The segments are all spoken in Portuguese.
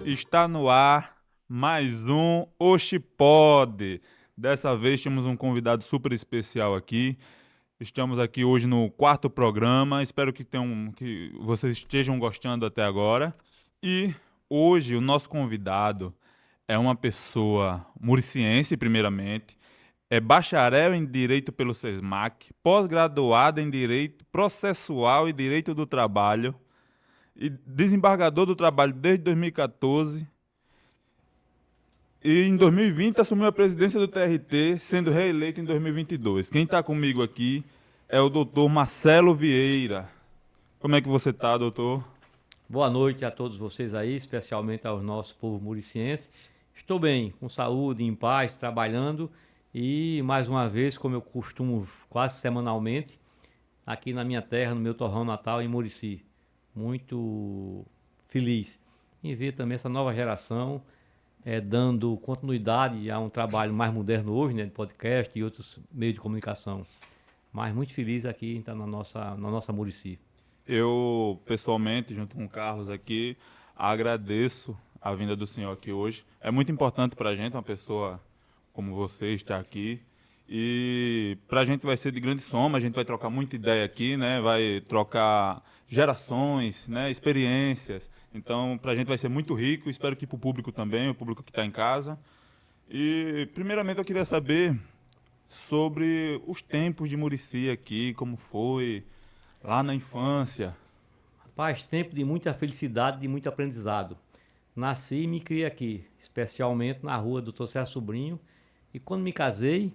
Está no ar mais um Oxi Pod. Dessa vez temos um convidado super especial aqui. Estamos aqui hoje no quarto programa. Espero que vocês estejam gostando até agora. E hoje o nosso convidado é uma pessoa muriciense, primeiramente. É bacharel em Direito pelo SESMAC, pós-graduado em Direito Processual e Direito do Trabalho e desembargador do trabalho desde 2014 e em 2020 assumiu a presidência do TRT, sendo reeleito em 2022. Quem está comigo aqui é o doutor Marcelo Vieira. Como é que você está, doutor? Boa noite a todos vocês aí, especialmente ao nosso povo muriciense. Estou bem, com saúde, em paz, trabalhando e mais uma vez, como eu costumo quase semanalmente, aqui na minha terra, no meu torrão natal em Murici. Muito feliz em ver também essa nova geração dando continuidade a um trabalho mais moderno hoje, né, de podcast e outros meios de comunicação. Mas muito feliz aqui em estar na nossa Murici. Eu, pessoalmente, junto com o Carlos aqui, agradeço a vinda do senhor aqui hoje. É muito importante para a gente, uma pessoa como você estar aqui. E para a gente vai ser de grande soma, a gente vai trocar muita ideia aqui, né? Vai trocar gerações, né? Experiências. Então, para a gente vai ser muito rico, espero que para o público também, o público que está em casa. E, primeiramente, eu queria saber sobre os tempos de Murici aqui, como foi lá na infância. Rapaz, tempo de muita felicidade e de muito aprendizado. Nasci e me criei aqui, especialmente na rua do Dr. Sérgio Sobrinho. E quando me casei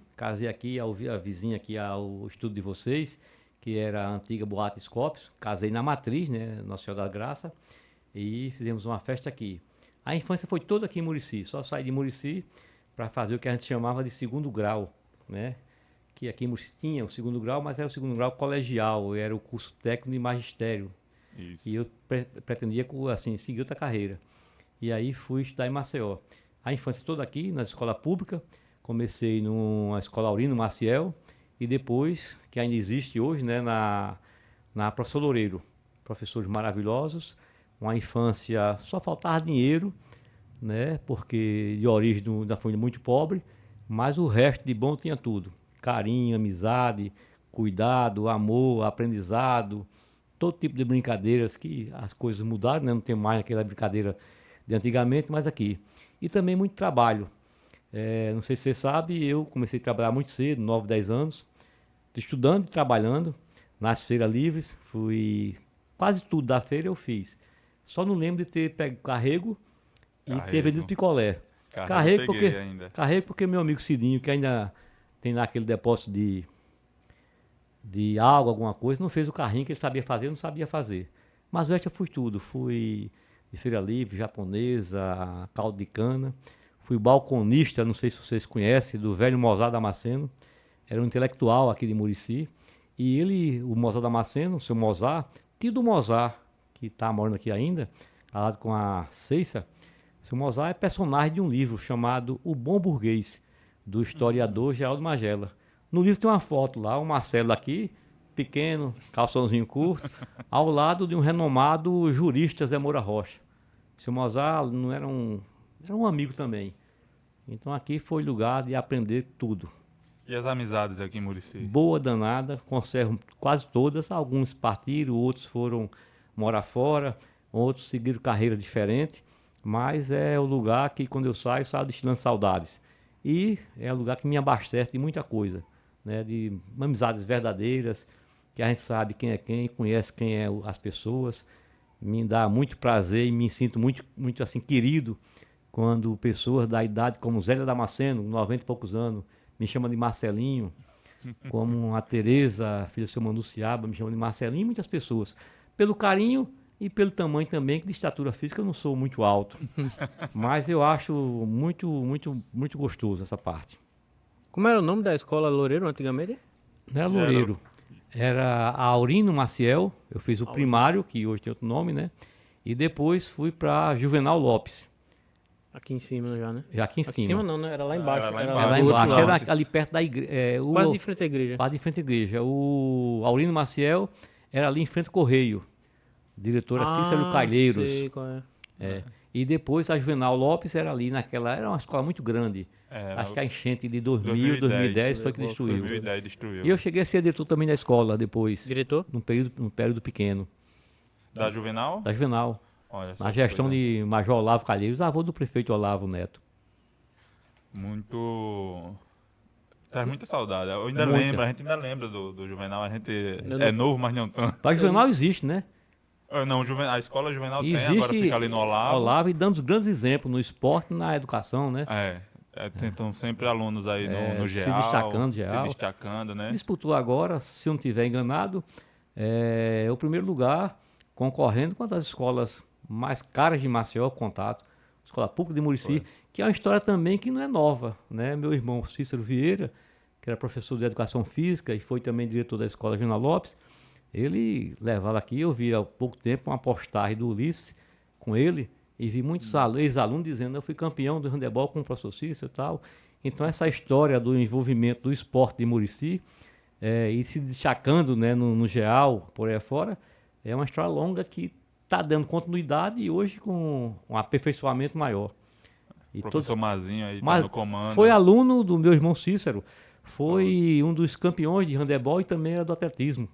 aqui, a vizinha aqui ao estudo de vocês, que era a antiga Boate Scopes. Casei na Matriz, né, Nossa Senhora da Graça, e fizemos uma festa aqui. A infância foi toda aqui em Murici, só saí de Murici para fazer o que a gente chamava de segundo grau, né? Que aqui em Murici tinha o segundo grau, mas era o segundo grau colegial, era o curso técnico de magistério. Isso. E eu pretendia assim, seguir outra carreira. E aí fui estudar em Maceió. A infância toda aqui, na escola pública. Comecei numa escola Aurino Maciel e depois, que ainda existe hoje, né, na Professor Loureiro. Professores maravilhosos, uma infância, só faltava dinheiro, né, porque de origem da família muito pobre, mas o resto de bom tinha tudo. Carinho, amizade, cuidado, amor, aprendizado, todo tipo de brincadeiras que as coisas mudaram, né, não tem mais aquela brincadeira de antigamente, mas aqui. E também muito trabalho. Não sei se você sabe, eu comecei a trabalhar muito cedo, 9, 10 anos, estudando e trabalhando nas feiras livres, quase tudo da feira eu fiz. Só não lembro de ter pego carrego e ter vendido picolé. Carrego ainda. Carrego porque meu amigo Cidinho, que ainda tem lá aquele depósito de água, alguma coisa, não fez o carrinho que ele sabia fazer, eu não sabia fazer. Mas o resto eu fui tudo, fui de feira livre, japonesa, caldo de cana. Fui balconista, não sei se vocês conhecem, do velho Mozart Damasceno. Era um intelectual aqui de Murici. E ele, o Mozart Damasceno, o seu Mozart, tio do Mozart, que está morando aqui ainda, casado com a Ceissa. O seu Mozart é personagem de um livro chamado O Bom Burguês, do historiador Geraldo Magela. No livro tem uma foto lá, o Marcelo aqui, pequeno, calçãozinho curto, ao lado de um renomado jurista, Zé Moura Rocha. O seu Mozart não era um amigo também. Então aqui foi lugar de aprender tudo. E as amizades aqui em Murici? Boa danada, conservo quase todas. Alguns partiram, outros foram morar fora, outros seguiram carreira diferente. Mas é o lugar que quando eu saio destilando saudades. E é o lugar que me abastece de muita coisa, né? De amizades verdadeiras, que a gente sabe quem é quem, conhece quem é as pessoas. Me dá muito prazer e me sinto muito, muito assim querido quando pessoas da idade como Zélia Damasceno, 90 e poucos anos, me chamam de Marcelinho, como a Tereza, filha do seu Manuciaba, me chama de Marcelinho, e muitas pessoas. Pelo carinho e pelo tamanho também, que de estatura física eu não sou muito alto. Mas eu acho muito, muito, muito gostoso essa parte. Como era o nome da escola Loureiro antigamente? Não era Loureiro. Era a Aurino Maciel, eu fiz o primário, que hoje tem outro nome, né? E depois fui para Juvenal Lopes. Aqui em cima já, né? Já aqui em Aqui em cima. cima não, né? Era lá embaixo. Era lá É embaixo. lá do outro embaixo, lado. era ali perto da igreja. Quase de frente à igreja. Quase de frente à igreja. O Aurino Maciel era ali em frente ao Correio. Diretora Cícero Calheiros. Sei qual é. É. E depois a Juvenal Lopes era ali naquela. Era uma escola muito grande. Era Acho que a enchente de 2010 foi que destruiu. 2010 destruiu. E eu cheguei a ser diretor também da escola depois, Diretor? num período pequeno, Da Juvenal? da Juvenal. Olha só Na que gestão coisa. de Major Olavo Calheiros, avô do prefeito Olavo Neto. Muito. Traz muita saudade. Eu ainda Muita. lembro, a gente ainda lembra do Juvenal. A gente Eu é não- novo, mas não tanto. Mas Juvenal existe, né? Não, a escola Juvenal E tem, agora fica ali no Olavo. Olavo e dando os grandes exemplos no esporte e na educação, né? Tentam sempre alunos aí no se geral. destacando, Se geral. destacando, né? Disputou agora, se eu não estiver enganado, é o primeiro lugar, concorrendo com uma das escolas mais caras de Maceió, Contato, Escola Pública de Murici, que é uma história também que não é nova, né? Meu irmão Cícero Vieira, que era professor de Educação Física e foi também diretor da Escola Juvenal Lopes, ele levava aqui, eu vi há pouco tempo uma postagem do Ulisses com ele, e vi muitos ex-alunos dizendo eu fui campeão do handebol com o professor Cícero e tal. Então essa história do envolvimento do esporte de Murici e se destacando, né, no GEAL, por aí afora, é uma história longa que está dando continuidade e hoje com um aperfeiçoamento maior. E Professor Mazinho aí tá Mas no comando. foi aluno do meu irmão Cícero, foi um dos campeões de handebol e também era do atletismo,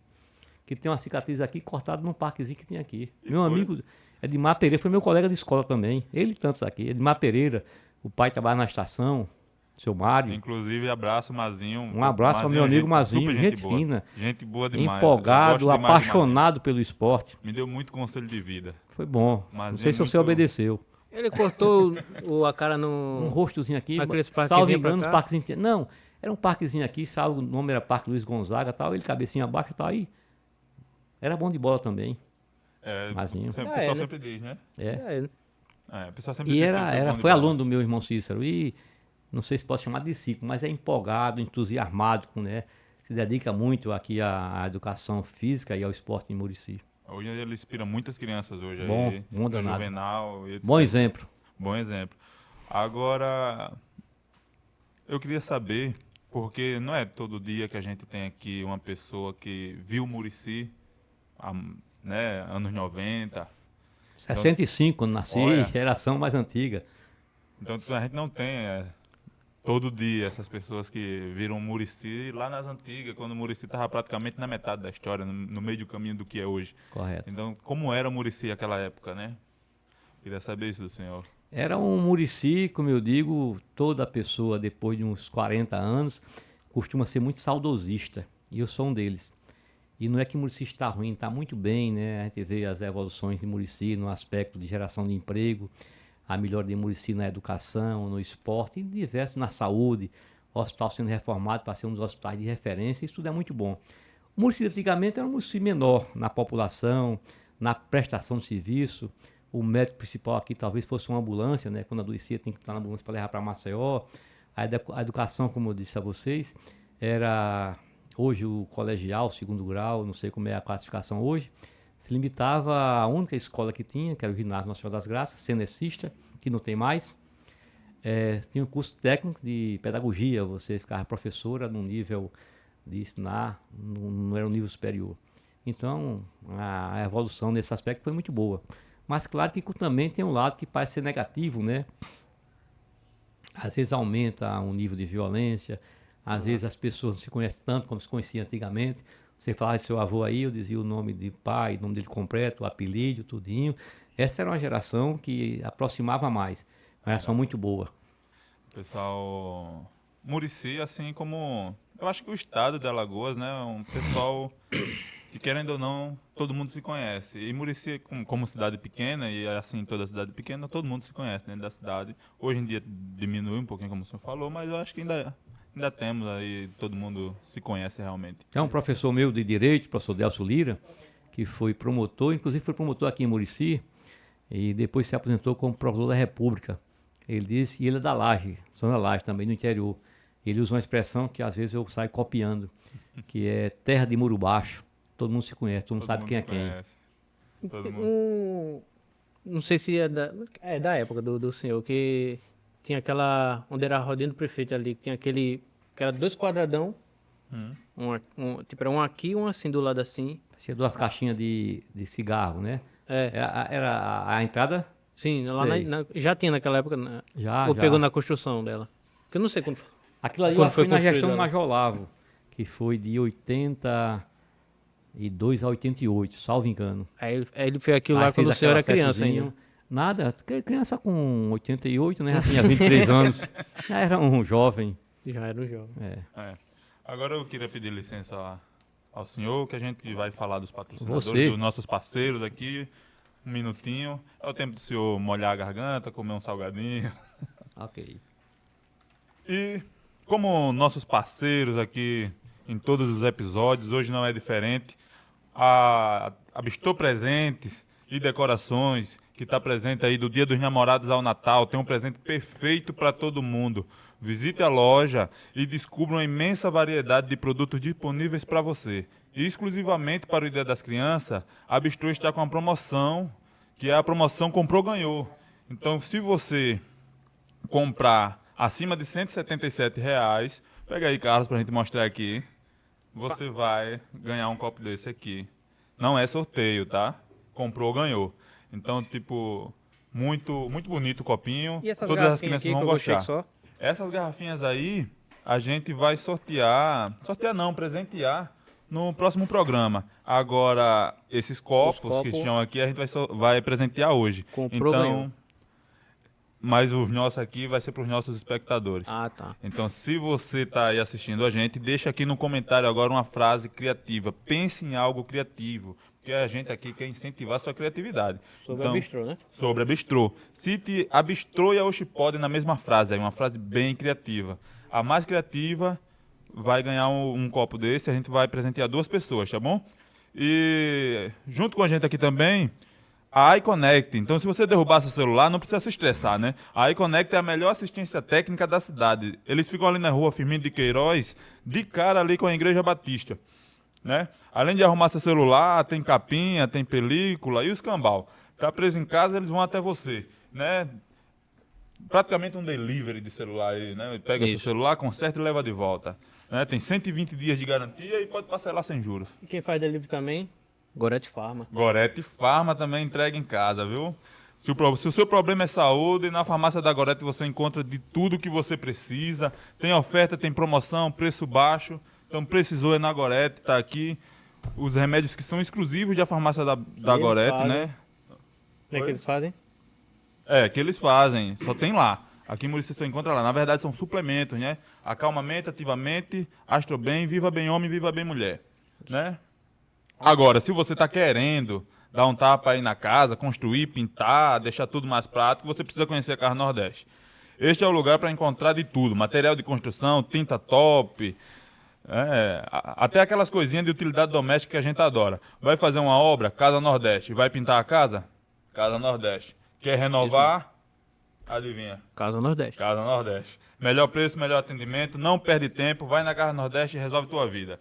que tem uma cicatriz aqui cortada num parquezinho que tem aqui. E Meu foi? amigo Edmar Pereira foi meu colega de escola também, ele e tantos aqui. Edmar Pereira, o pai trabalha na estação, seu Mário. Inclusive, abraço, Mazinho. Um abraço ao meu amigo Mazinho, super gente boa. fina, Gente boa demais. Eu empolgado, gosto demais de Mazinho. apaixonado pelo esporte. Me deu muito conselho de vida. Foi bom. Mazinho Não sei é se você muito- obedeceu. Ele cortou a cara Um no... rostozinho aqui, Aqueles parques salvo que vinha pra engano, os cá? parquezinhos. Não, era um parquezinho aqui, salvo o nome era Parque Luiz Gonzaga e tal, ele cabecinha abaixo e tal, aí era bom de bola também. Mazinho. O pessoal né? sempre diz, né? É. O pessoal sempre E diz que ele bom de foi bola. aluno do meu irmão Cícero. E não sei se pode chamar de discípulo, mas é empolgado, entusiasmado, né? Se dedica muito aqui à educação física e ao esporte em Murici. Hoje ele inspira muitas crianças hoje Bom, aí. bom no danado. Juvenal, etc. Bom exemplo. Bom exemplo. Agora, eu queria saber, porque não é todo dia que a gente tem aqui uma pessoa que viu Murici, né, anos 90. 65, quando nasci, Olha. geração mais antiga. Então a gente não tem todo dia essas pessoas que viram Murici lá nas antigas, quando o Murici estava praticamente na metade da história, no meio do caminho do que é hoje. Correto. Então, como era Murici naquela época, né? Queria saber isso do senhor. Era um Murici, como eu digo, toda pessoa depois de uns 40 anos costuma ser muito saudosista. E eu sou um deles. E não é que Murici está ruim, está muito bem, né? A gente vê as evoluções de Murici no aspecto de geração de emprego, a melhora de Murici na educação, no esporte, e diversos na saúde, o hospital sendo reformado para ser um dos hospitais de referência, isso tudo é muito bom. O Murici antigamente era um Murici menor na população, na prestação de serviço. O médico principal aqui talvez fosse uma ambulância, né? Quando adoecia tem que estar na ambulância para levar para Maceió. A educação, como eu disse a vocês, era hoje o colegial, segundo grau, não sei como é a classificação hoje, se limitava à única escola que tinha, que era o Ginásio Nacional das Graças, cenecista, que não tem mais. Tinha um curso técnico de pedagogia, você ficava professora num nível de ensinar, não era um nível superior. Então, a evolução nesse aspecto foi muito boa. Mas claro que também tem um lado que parece ser negativo, né? Às vezes aumenta o nível de violência, às vezes as pessoas não se conhecem tanto como se conheciam antigamente. Você falava de seu avô aí, eu dizia o nome de pai, o nome dele completo, o apelido, tudinho. Essa era uma geração que aproximava mais, uma geração muito boa. Pessoal, Murici, assim como eu acho que o estado de Alagoas, né, é um pessoal que, querendo ou não, todo mundo se conhece. E Murici, como cidade pequena, e assim toda cidade pequena, todo mundo se conhece dentro da cidade. Hoje em dia diminui um pouquinho, como o senhor falou, mas eu acho que ainda temos aí, todo mundo se conhece realmente. É um professor meu de Direito, professor Delcio Lira, que foi promotor, inclusive foi promotor aqui em Murici, e depois se aposentou como promotor da República. Ele disse, e ele é da Laje, São da Laje também, no interior. Ele usa uma expressão que às vezes eu saio copiando, que é terra de muro baixo. Todo mundo se conhece, todo mundo sabe quem é quem. Todo mundo. Não sei se é da época do senhor, que tinha aquela. Onde era a rodinha do prefeito ali, que tinha aquele. Que era 2 quadradão. Tipo, era um aqui e um assim do lado assim. Tinha 2 caixinhas de cigarro, né? É. Era a entrada? Sim, lá Sei. já tinha naquela época. Já, Ou já. pegou na construção dela. Que eu não sei quando. Aquilo ali Quando eu fui foi na construído gestão do ela? Major Olavo, que foi de 82 a 88, salvo engano. Aí ele fez aquilo Aí lá quando o fez senhor era aquele criança acessozinho. ainda. Nada, criança com 88, né? Já tinha 23 anos. Já era um jovem. Já era um jovem. É. É. Agora eu queria pedir licença ao senhor, que a gente vai falar dos patrocinadores, Você. dos nossos parceiros aqui. Um minutinho. É o tempo do senhor molhar a garganta, comer um salgadinho. Ok. E como nossos parceiros aqui em todos os episódios, hoje não é diferente. A Bistrô Presentes e Decorações, que está presente aí do Dia dos Namorados ao Natal, tem um presente perfeito para todo mundo. Visite a loja e descubra uma imensa variedade de produtos disponíveis para você. E exclusivamente para o Dia das Crianças, a Bistrô está com uma promoção, que é a promoção Comprou Ganhou. Então, se você comprar acima de R$ 177, pega aí, Carlos, para a gente mostrar aqui, você vai ganhar um copo desse aqui. Não é sorteio, tá? Comprou, ganhou. Então, tipo, muito, muito bonito o copinho. E essas Todas as garrafinhas crianças aqui vão que eu gostei gostar. que só? Essas garrafinhas aí, a gente vai sortear. Sortear não, presentear no próximo programa. Agora, esses copos que copos- estão aqui, a gente vai presentear hoje. Comprou, então, ganhou. mas os nossos aqui vai ser para os nossos espectadores. Ah, tá. Então, se você está aí assistindo a gente, deixa aqui no comentário agora uma frase criativa. Pense em algo criativo, porque a gente aqui quer incentivar a sua criatividade. Sobre a bistrô, né? Sobre a bistrô. Cite a bistrô e a Oxipod na mesma frase, aí uma frase bem criativa. A mais criativa vai ganhar um copo desse, a gente vai presentear 2 pessoas, tá bom? E junto com a gente aqui também, a iConnect. Então, se você derrubar seu celular, não precisa se estressar, né? A iConnect é a melhor assistência técnica da cidade. Eles ficam ali na rua Firmino de Queiroz, de cara ali com a Igreja Batista, né? Além de arrumar seu celular, tem capinha, tem película e os cambal. Tá preso em casa, eles vão até você, né? Praticamente um delivery de celular aí, né? Pega seu Isso. celular, conserta e leva de volta. Né? Tem 120 dias de garantia e pode parcelar sem juros. E quem faz delivery também? Gorete Farma. Gorete Farma também entrega em casa, viu? Se o seu problema é saúde, na farmácia da Gorete você encontra de tudo que você precisa. Tem oferta, tem promoção, preço baixo. Então precisou é na Gorete, tá aqui. Os remédios que são exclusivos da farmácia da eles Gorete, fazem? né? Como é que eles fazem? É, que eles fazem, só tem lá. Aqui em Murici você encontra lá. Na verdade são suplementos, né? Acalmamente, ativamente, Astro Bem, Viva Bem Homem, Viva Bem Mulher, né? Agora, se você está querendo dar um tapa aí na casa, construir, pintar, deixar tudo mais prático, você precisa conhecer a Casa Nordeste. Este é o lugar para encontrar de tudo, material de construção, tinta top, até aquelas coisinhas de utilidade doméstica que a gente adora. Vai fazer uma obra, Casa Nordeste. Vai pintar a casa? Casa Nordeste. Quer renovar? Adivinha? Casa Nordeste. Casa Nordeste. Melhor preço, melhor atendimento, não perde tempo, vai na Casa Nordeste e resolve tua vida.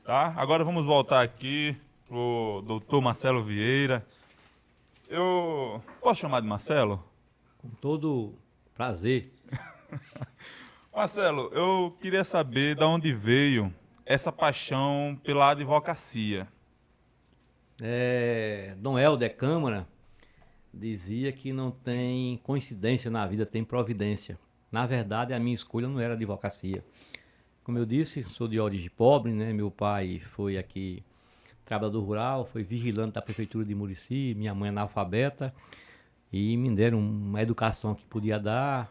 Tá? Agora vamos voltar aqui pro doutor Marcelo Vieira. Eu posso chamar de Marcelo? Com todo prazer. Marcelo, eu queria saber de onde veio essa paixão pela advocacia. Dom Helder Câmara dizia que não tem coincidência na vida, tem providência. Na verdade, a minha escolha não era advocacia. Como eu disse, sou de origem pobre, né? Meu pai foi aqui trabalhador rural, foi vigilante da prefeitura de Murici, minha mãe é analfabeta, e me deram uma educação que podia dar,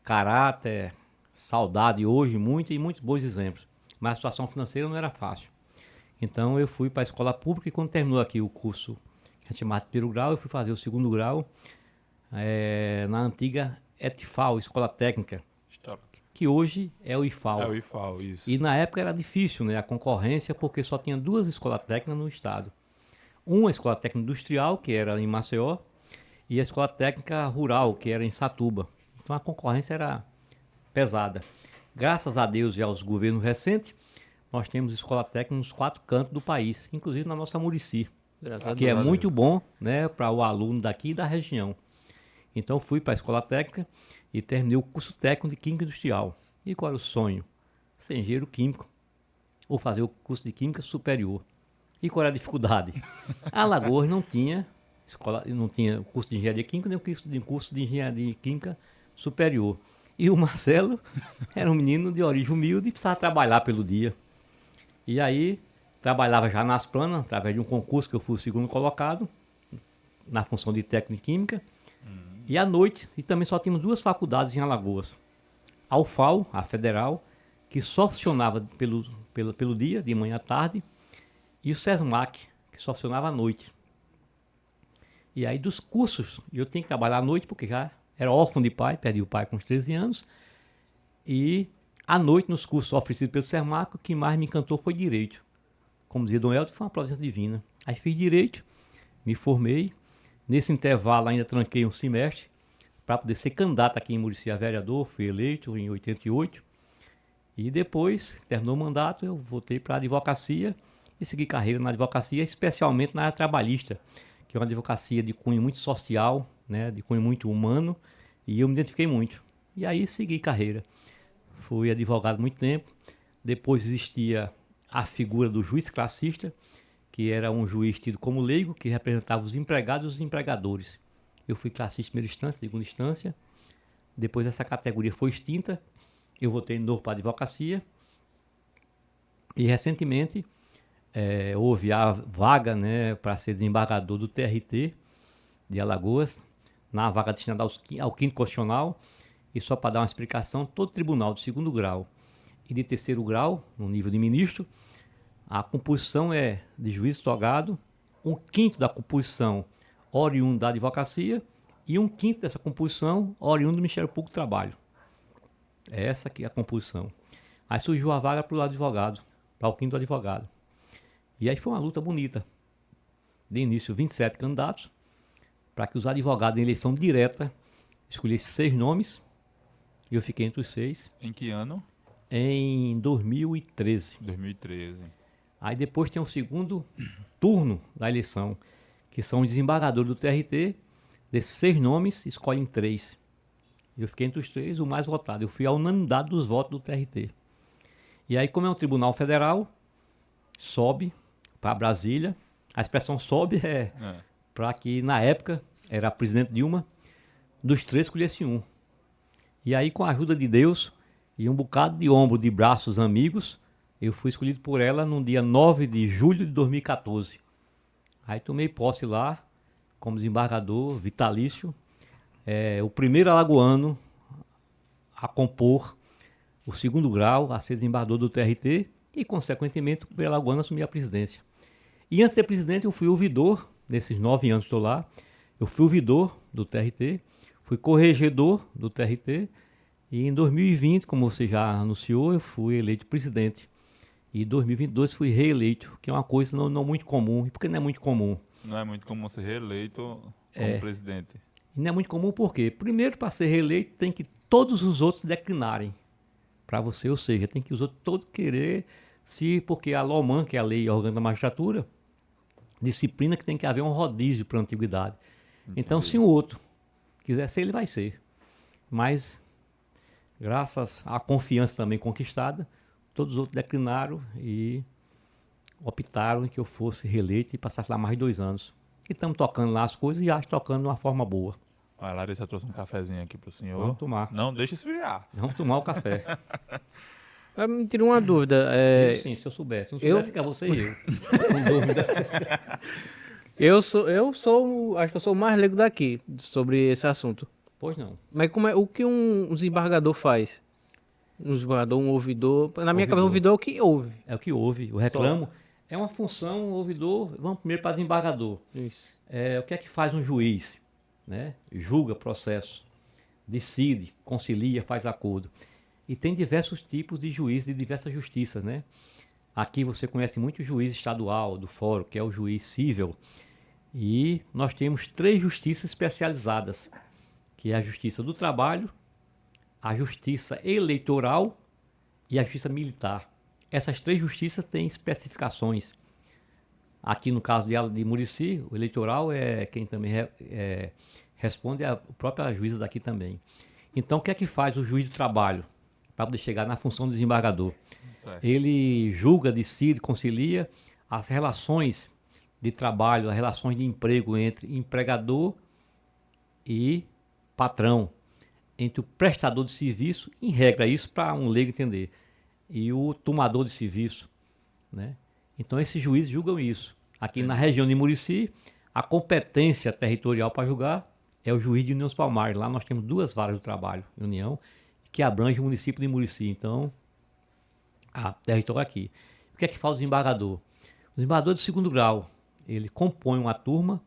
caráter, saudade hoje, muito e muitos bons exemplos. Mas a situação financeira não era fácil. Então eu fui para a escola pública e quando terminou aqui o curso que a gente chama de primeiro grau, eu fui fazer o segundo grau na antiga ETFAL, Escola Técnica, que hoje é o IFAL. É o IFAL, isso. E na época era difícil, né, a concorrência, porque só tinha 2 escolas técnicas no estado. Uma escola técnica industrial, que era em Maceió, e a escola técnica rural, que era em Satuba. Então a concorrência era pesada. Graças a Deus e aos governos recentes, nós temos escola técnica nos 4 cantos do país, inclusive na nossa Murici. Graças a que é Deus. muito bom, né, para o aluno daqui e da região. Então fui para a escola técnica e terminei o curso técnico de Química Industrial. E qual era o sonho? Ser engenheiro químico ou fazer o curso de Química Superior. E qual era a dificuldade? Alagoas não tinha escola, não tinha curso de Engenharia Química nem curso de Engenharia Química Superior. E o Marcelo era um menino de origem humilde e precisava trabalhar pelo dia. E aí trabalhava já nas planas, através de um concurso que eu fui o segundo colocado, na função de técnico em Química. E à noite, e também só tínhamos 2 faculdades em Alagoas. A UFAL, a Federal, que só funcionava pelo dia, de manhã à tarde, e o SESMAC, que só funcionava à noite. E aí dos cursos, eu tinha que trabalhar à noite, porque já era órfão de pai, perdi o pai com uns 13 anos, e à noite, nos cursos oferecidos pelo SESMAC, o que mais me encantou foi Direito. Como dizia Dom Helder, foi uma providência divina. Aí fiz Direito, me formei, nesse intervalo ainda tranquei um semestre, para poder ser candidato aqui em Murici a vereador, fui eleito em 88, e depois, terminou o mandato, eu voltei para a advocacia e segui carreira na advocacia, especialmente na área trabalhista, que é uma advocacia de cunho muito social, né, de cunho muito humano, e eu me identifiquei muito. E aí segui carreira. Fui advogado muito tempo, depois existia a figura do juiz classista, que era um juiz tido como leigo, que representava os empregados e os empregadores. Eu fui classista de primeira instância, segunda instância, depois essa categoria foi extinta, eu voltei de novo para a advocacia, e recentemente houve a vaga, né, para ser desembargador do TRT de Alagoas, na vaga destinada ao quinto constitucional, e só para dar uma explicação, todo tribunal de segundo grau e de terceiro grau, no nível de ministro, a composição é de juiz togado, 1/5 da composição oriundo da advocacia e 1/5 dessa composição oriundo do Ministério Público do Trabalho. É essa aqui a composição. Aí surgiu a vaga para o advogado, para o quinto advogado. E aí foi uma luta bonita. De início, 27 candidatos, para que os advogados em eleição direta escolhessem 6 nomes, e eu fiquei entre os 6. Em que ano? Em 2013. 2013. Aí depois tem o segundo turno da eleição, que são os desembargadores do TRT. Desses 6 nomes, escolhem 3. Eu fiquei entre os 3, o mais votado. Eu fui a unanimidade dos votos do TRT. E aí, como é um tribunal federal, sobe para Brasília. A expressão sobe para que, na época, era a presidente Dilma, dos 3 escolhesse um. E aí, com a ajuda de Deus e um bocado de ombro de braços amigos, eu fui escolhido por ela no dia 9 de julho de 2014. Aí tomei posse lá, como desembargador vitalício, o primeiro alagoano a compor o segundo grau, a ser desembargador do TRT, e, consequentemente, o primeiro alagoano assumir a presidência. E antes de ser presidente, eu fui ouvidor, nesses 9 anos que estou lá, eu fui ouvidor do TRT, fui corregedor do TRT, e em 2020, como você já anunciou, eu fui eleito presidente. E em 2022 fui reeleito, que é uma coisa não muito comum. E por que não é muito comum? Não é muito comum ser reeleito como presidente. E não é muito comum por quê? Primeiro, para ser reeleito, tem que todos os outros declinarem para você, ou seja, tem que os outros todos querer, porque a LOMAN, que é a lei orgânica da magistratura, disciplina que tem que haver um rodízio para a antiguidade. Entendi. Então, se o outro quiser ser, ele vai ser. Mas, graças à confiança também conquistada, todos os outros declinaram e optaram em que eu fosse reeleito e passasse lá mais de 2 anos. E estamos tocando lá as coisas e acho tocando de uma forma boa. A Larissa trouxe um cafezinho aqui pro senhor. Vamos tomar. Não deixa esfriar. Vamos tomar o café. Me tirou uma dúvida. Sim, se eu soubesse. Se não soubesse, fica você e eu. Com dúvida. Acho que eu sou o mais leigo daqui sobre esse assunto. Pois não. Mas o que um desembargador faz? Um desembargador, um ouvidor. Na minha cabeça, o ouvidor é o que ouve. É o que ouve. O reclamo é uma função, ouvidor. Vamos primeiro para desembargador. Isso. O que é que faz um juiz? Né? Julga processo, decide, concilia, faz acordo. E tem diversos tipos de juízes de diversas justiças, né? Aqui você conhece muito o juiz estadual do fórum, que é o juiz cível. E nós temos 3 justiças especializadas, que é a justiça do trabalho, a justiça eleitoral e a justiça militar. Essas 3 justiças têm especificações. Aqui no caso de Murici, o eleitoral é quem também responde a própria juíza daqui também. Então, o que é que faz o juiz do trabalho para poder chegar na função do desembargador? Certo. Ele julga, decide, concilia as relações de trabalho, as relações de emprego entre empregador e patrão, entre o prestador de serviço, em regra isso para um leigo entender, e o tomador de serviço, né? Então esses juízes julgam isso. Aqui na região de Murici, a competência territorial para julgar é o juiz de União dos Palmares. Lá nós temos 2 varas do trabalho em União, que abrange o município de Murici. Então, a território aqui. O que é que faz o desembargador? O desembargador de segundo grau, ele compõe uma turma,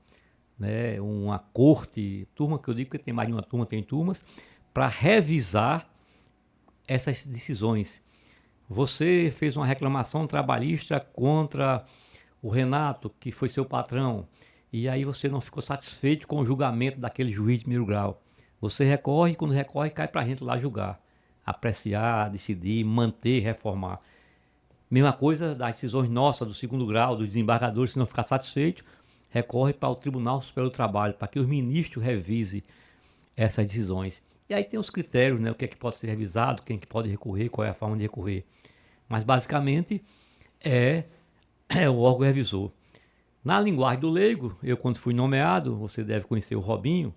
né, uma corte, turma que eu digo que tem mais de uma turma, tem turmas, para revisar essas decisões. Você fez uma reclamação trabalhista contra o Renato, que foi seu patrão, e aí você não ficou satisfeito com o julgamento daquele juiz de primeiro grau. Você recorre, e quando recorre, cai para a gente lá julgar, apreciar, decidir, manter, reformar. Mesma coisa das decisões nossas do segundo grau, dos desembargadores, se não ficar satisfeito, recorre para o Tribunal Superior do Trabalho, para que os ministros revisem essas decisões. E aí tem os critérios, né? O que é que pode ser revisado, quem que pode recorrer, qual é a forma de recorrer. Mas basicamente é o órgão revisor. Na linguagem do leigo, eu quando fui nomeado, você deve conhecer o Robinho,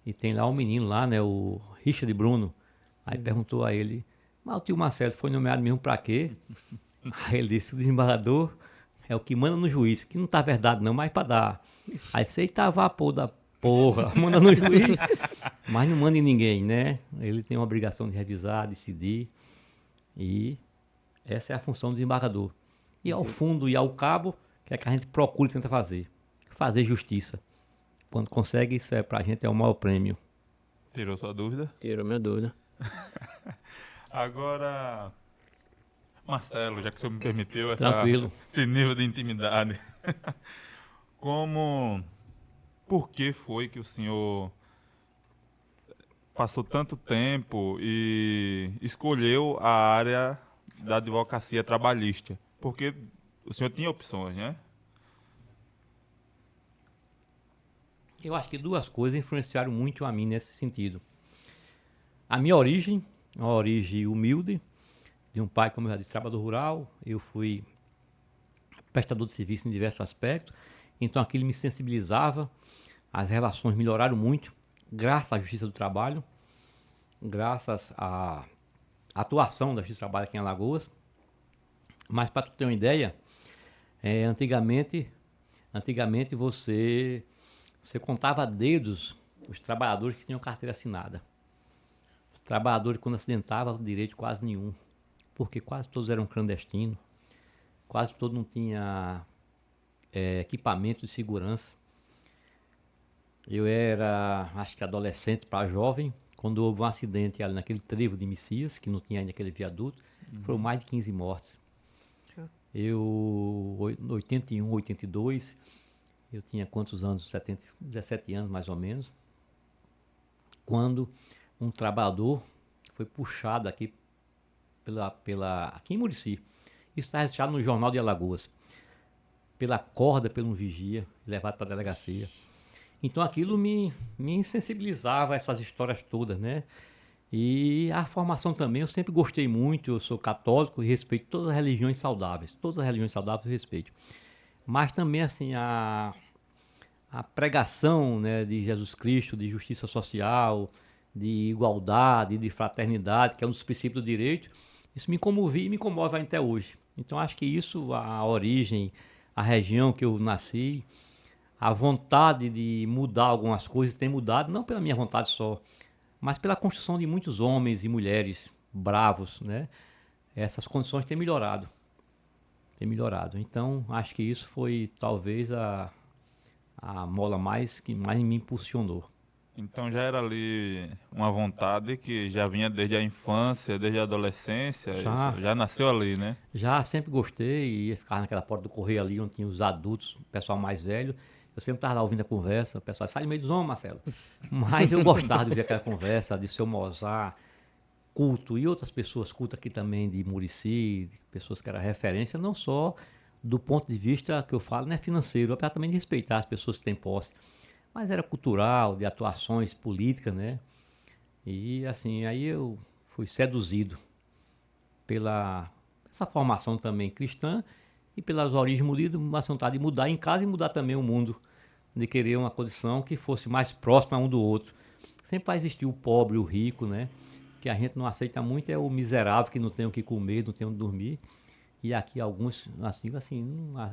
e tem lá um menino lá, né? O Richard Bruno. Aí perguntou a ele, mas o tio Marcelo foi nomeado mesmo para quê? Aí ele disse, o desembargador é o que manda no juiz, que não tá verdade não, mas para dar. Aí você tá vapor da porra, manda no juiz, mas não manda em ninguém, né? Ele tem uma obrigação de revisar, decidir, e essa é a função do desembargador. E ao fundo e ao cabo, o que é que a gente procura e tenta fazer? Fazer justiça. Quando consegue, isso pra gente é o maior prêmio. Tirou sua dúvida? Tirou minha dúvida. Agora, Marcelo, já que o senhor me permitiu Tranquilo. esse nível de intimidade, por que foi que o senhor passou tanto tempo e escolheu a área da advocacia trabalhista? Porque o senhor tinha opções, né? Eu acho que 2 coisas influenciaram muito a mim nesse sentido. A minha origem, uma origem humilde, de um pai, como eu já disse, trabalhador rural. Eu fui prestador de serviço em diversos aspectos, então aquilo me sensibilizava. As relações melhoraram muito, graças à Justiça do Trabalho, graças à atuação da Justiça do Trabalho aqui em Alagoas. Mas para tu ter uma ideia, antigamente você contava a dedos os trabalhadores que tinham carteira assinada. Os trabalhadores, quando acidentavam, direito quase nenhum, porque quase todos eram clandestinos, quase todos não tinham equipamento de segurança. Eu era, acho que adolescente para jovem, quando houve um acidente ali naquele trevo de Messias, que não tinha ainda aquele viaduto, foram mais de 15 mortes. Eu, em 81, 82, eu tinha quantos anos? 17 anos mais ou menos, quando um trabalhador foi puxado aqui aqui em Murici. Isso está registrado no Jornal de Alagoas. Pela corda, pelo um vigia, levado para a delegacia. Então aquilo me sensibilizava a essas histórias todas, né? E a formação também, eu sempre gostei muito, eu sou católico e respeito todas as religiões saudáveis. Todas as religiões saudáveis eu respeito. Mas também, assim, a pregação, né, de Jesus Cristo, de justiça social, de igualdade, de fraternidade, que é um dos princípios do direito, isso me comovia e me comove até hoje. Então acho que isso, a origem, a região que eu nasci, a vontade de mudar algumas coisas tem mudado, não pela minha vontade só, mas pela construção de muitos homens e mulheres bravos, né? Essas condições têm melhorado. Então, acho que isso foi talvez a mola que mais me impulsionou. Então já era ali uma vontade que já vinha desde a infância, desde a adolescência, já nasceu ali, né? Já sempre gostei, ia ficar naquela porta do correio ali, onde tinha os adultos, o pessoal mais velho. Eu sempre estava lá ouvindo a conversa, o pessoal sai do meio dos homens, Marcelo. Mas eu gostava de ouvir aquela conversa, de seu Mozart, culto, e outras pessoas cultas aqui também, de Murici, de pessoas que eram referência, não só do ponto de vista que eu falo, não é financeiro, apesar também de respeitar as pessoas que têm posse, mas era cultural, de atuações políticas, né? E assim, aí eu fui seduzido pela essa formação também cristã e pelas origens mudadas, uma vontade de mudar em casa e mudar também o mundo, de querer uma condição que fosse mais próxima um do outro. Sempre vai existir o pobre, o rico, né? Que a gente não aceita muito é o miserável que não tem o que comer, não tem onde dormir. E aqui alguns, assim,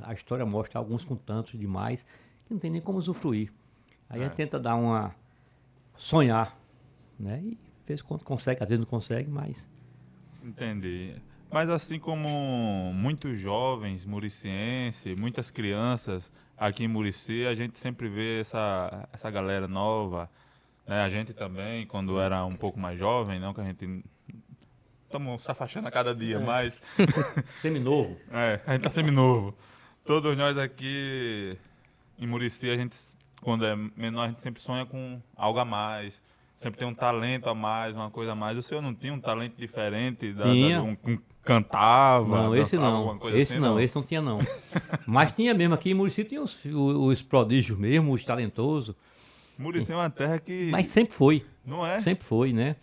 a história mostra alguns com tantos demais que não tem nem como usufruir. Aí a gente tenta dar sonhar, né? E fez quanto consegue, às vezes não consegue, mas... Entendi. Mas assim como muitos jovens muricienses, muitas crianças aqui em Murici, a gente sempre vê essa galera nova, né? A gente também, quando era um pouco mais jovem, não que a gente... Estamos se afastando a cada dia mais. Seminovo. A gente tá seminovo. Todos nós aqui em Murici, a gente, quando é menor, a gente sempre sonha com algo a mais. Sempre tem um talento a mais, uma coisa a mais. O senhor não tinha um talento diferente? Tinha. Cantava, Não, esse dançava, não. alguma coisa Esse assim? não, esse não tinha não. Mas tinha mesmo, aqui em Murici tinha os prodígios mesmo, os talentosos. Murici é uma terra que... Mas sempre foi. Não é? Sempre foi, né?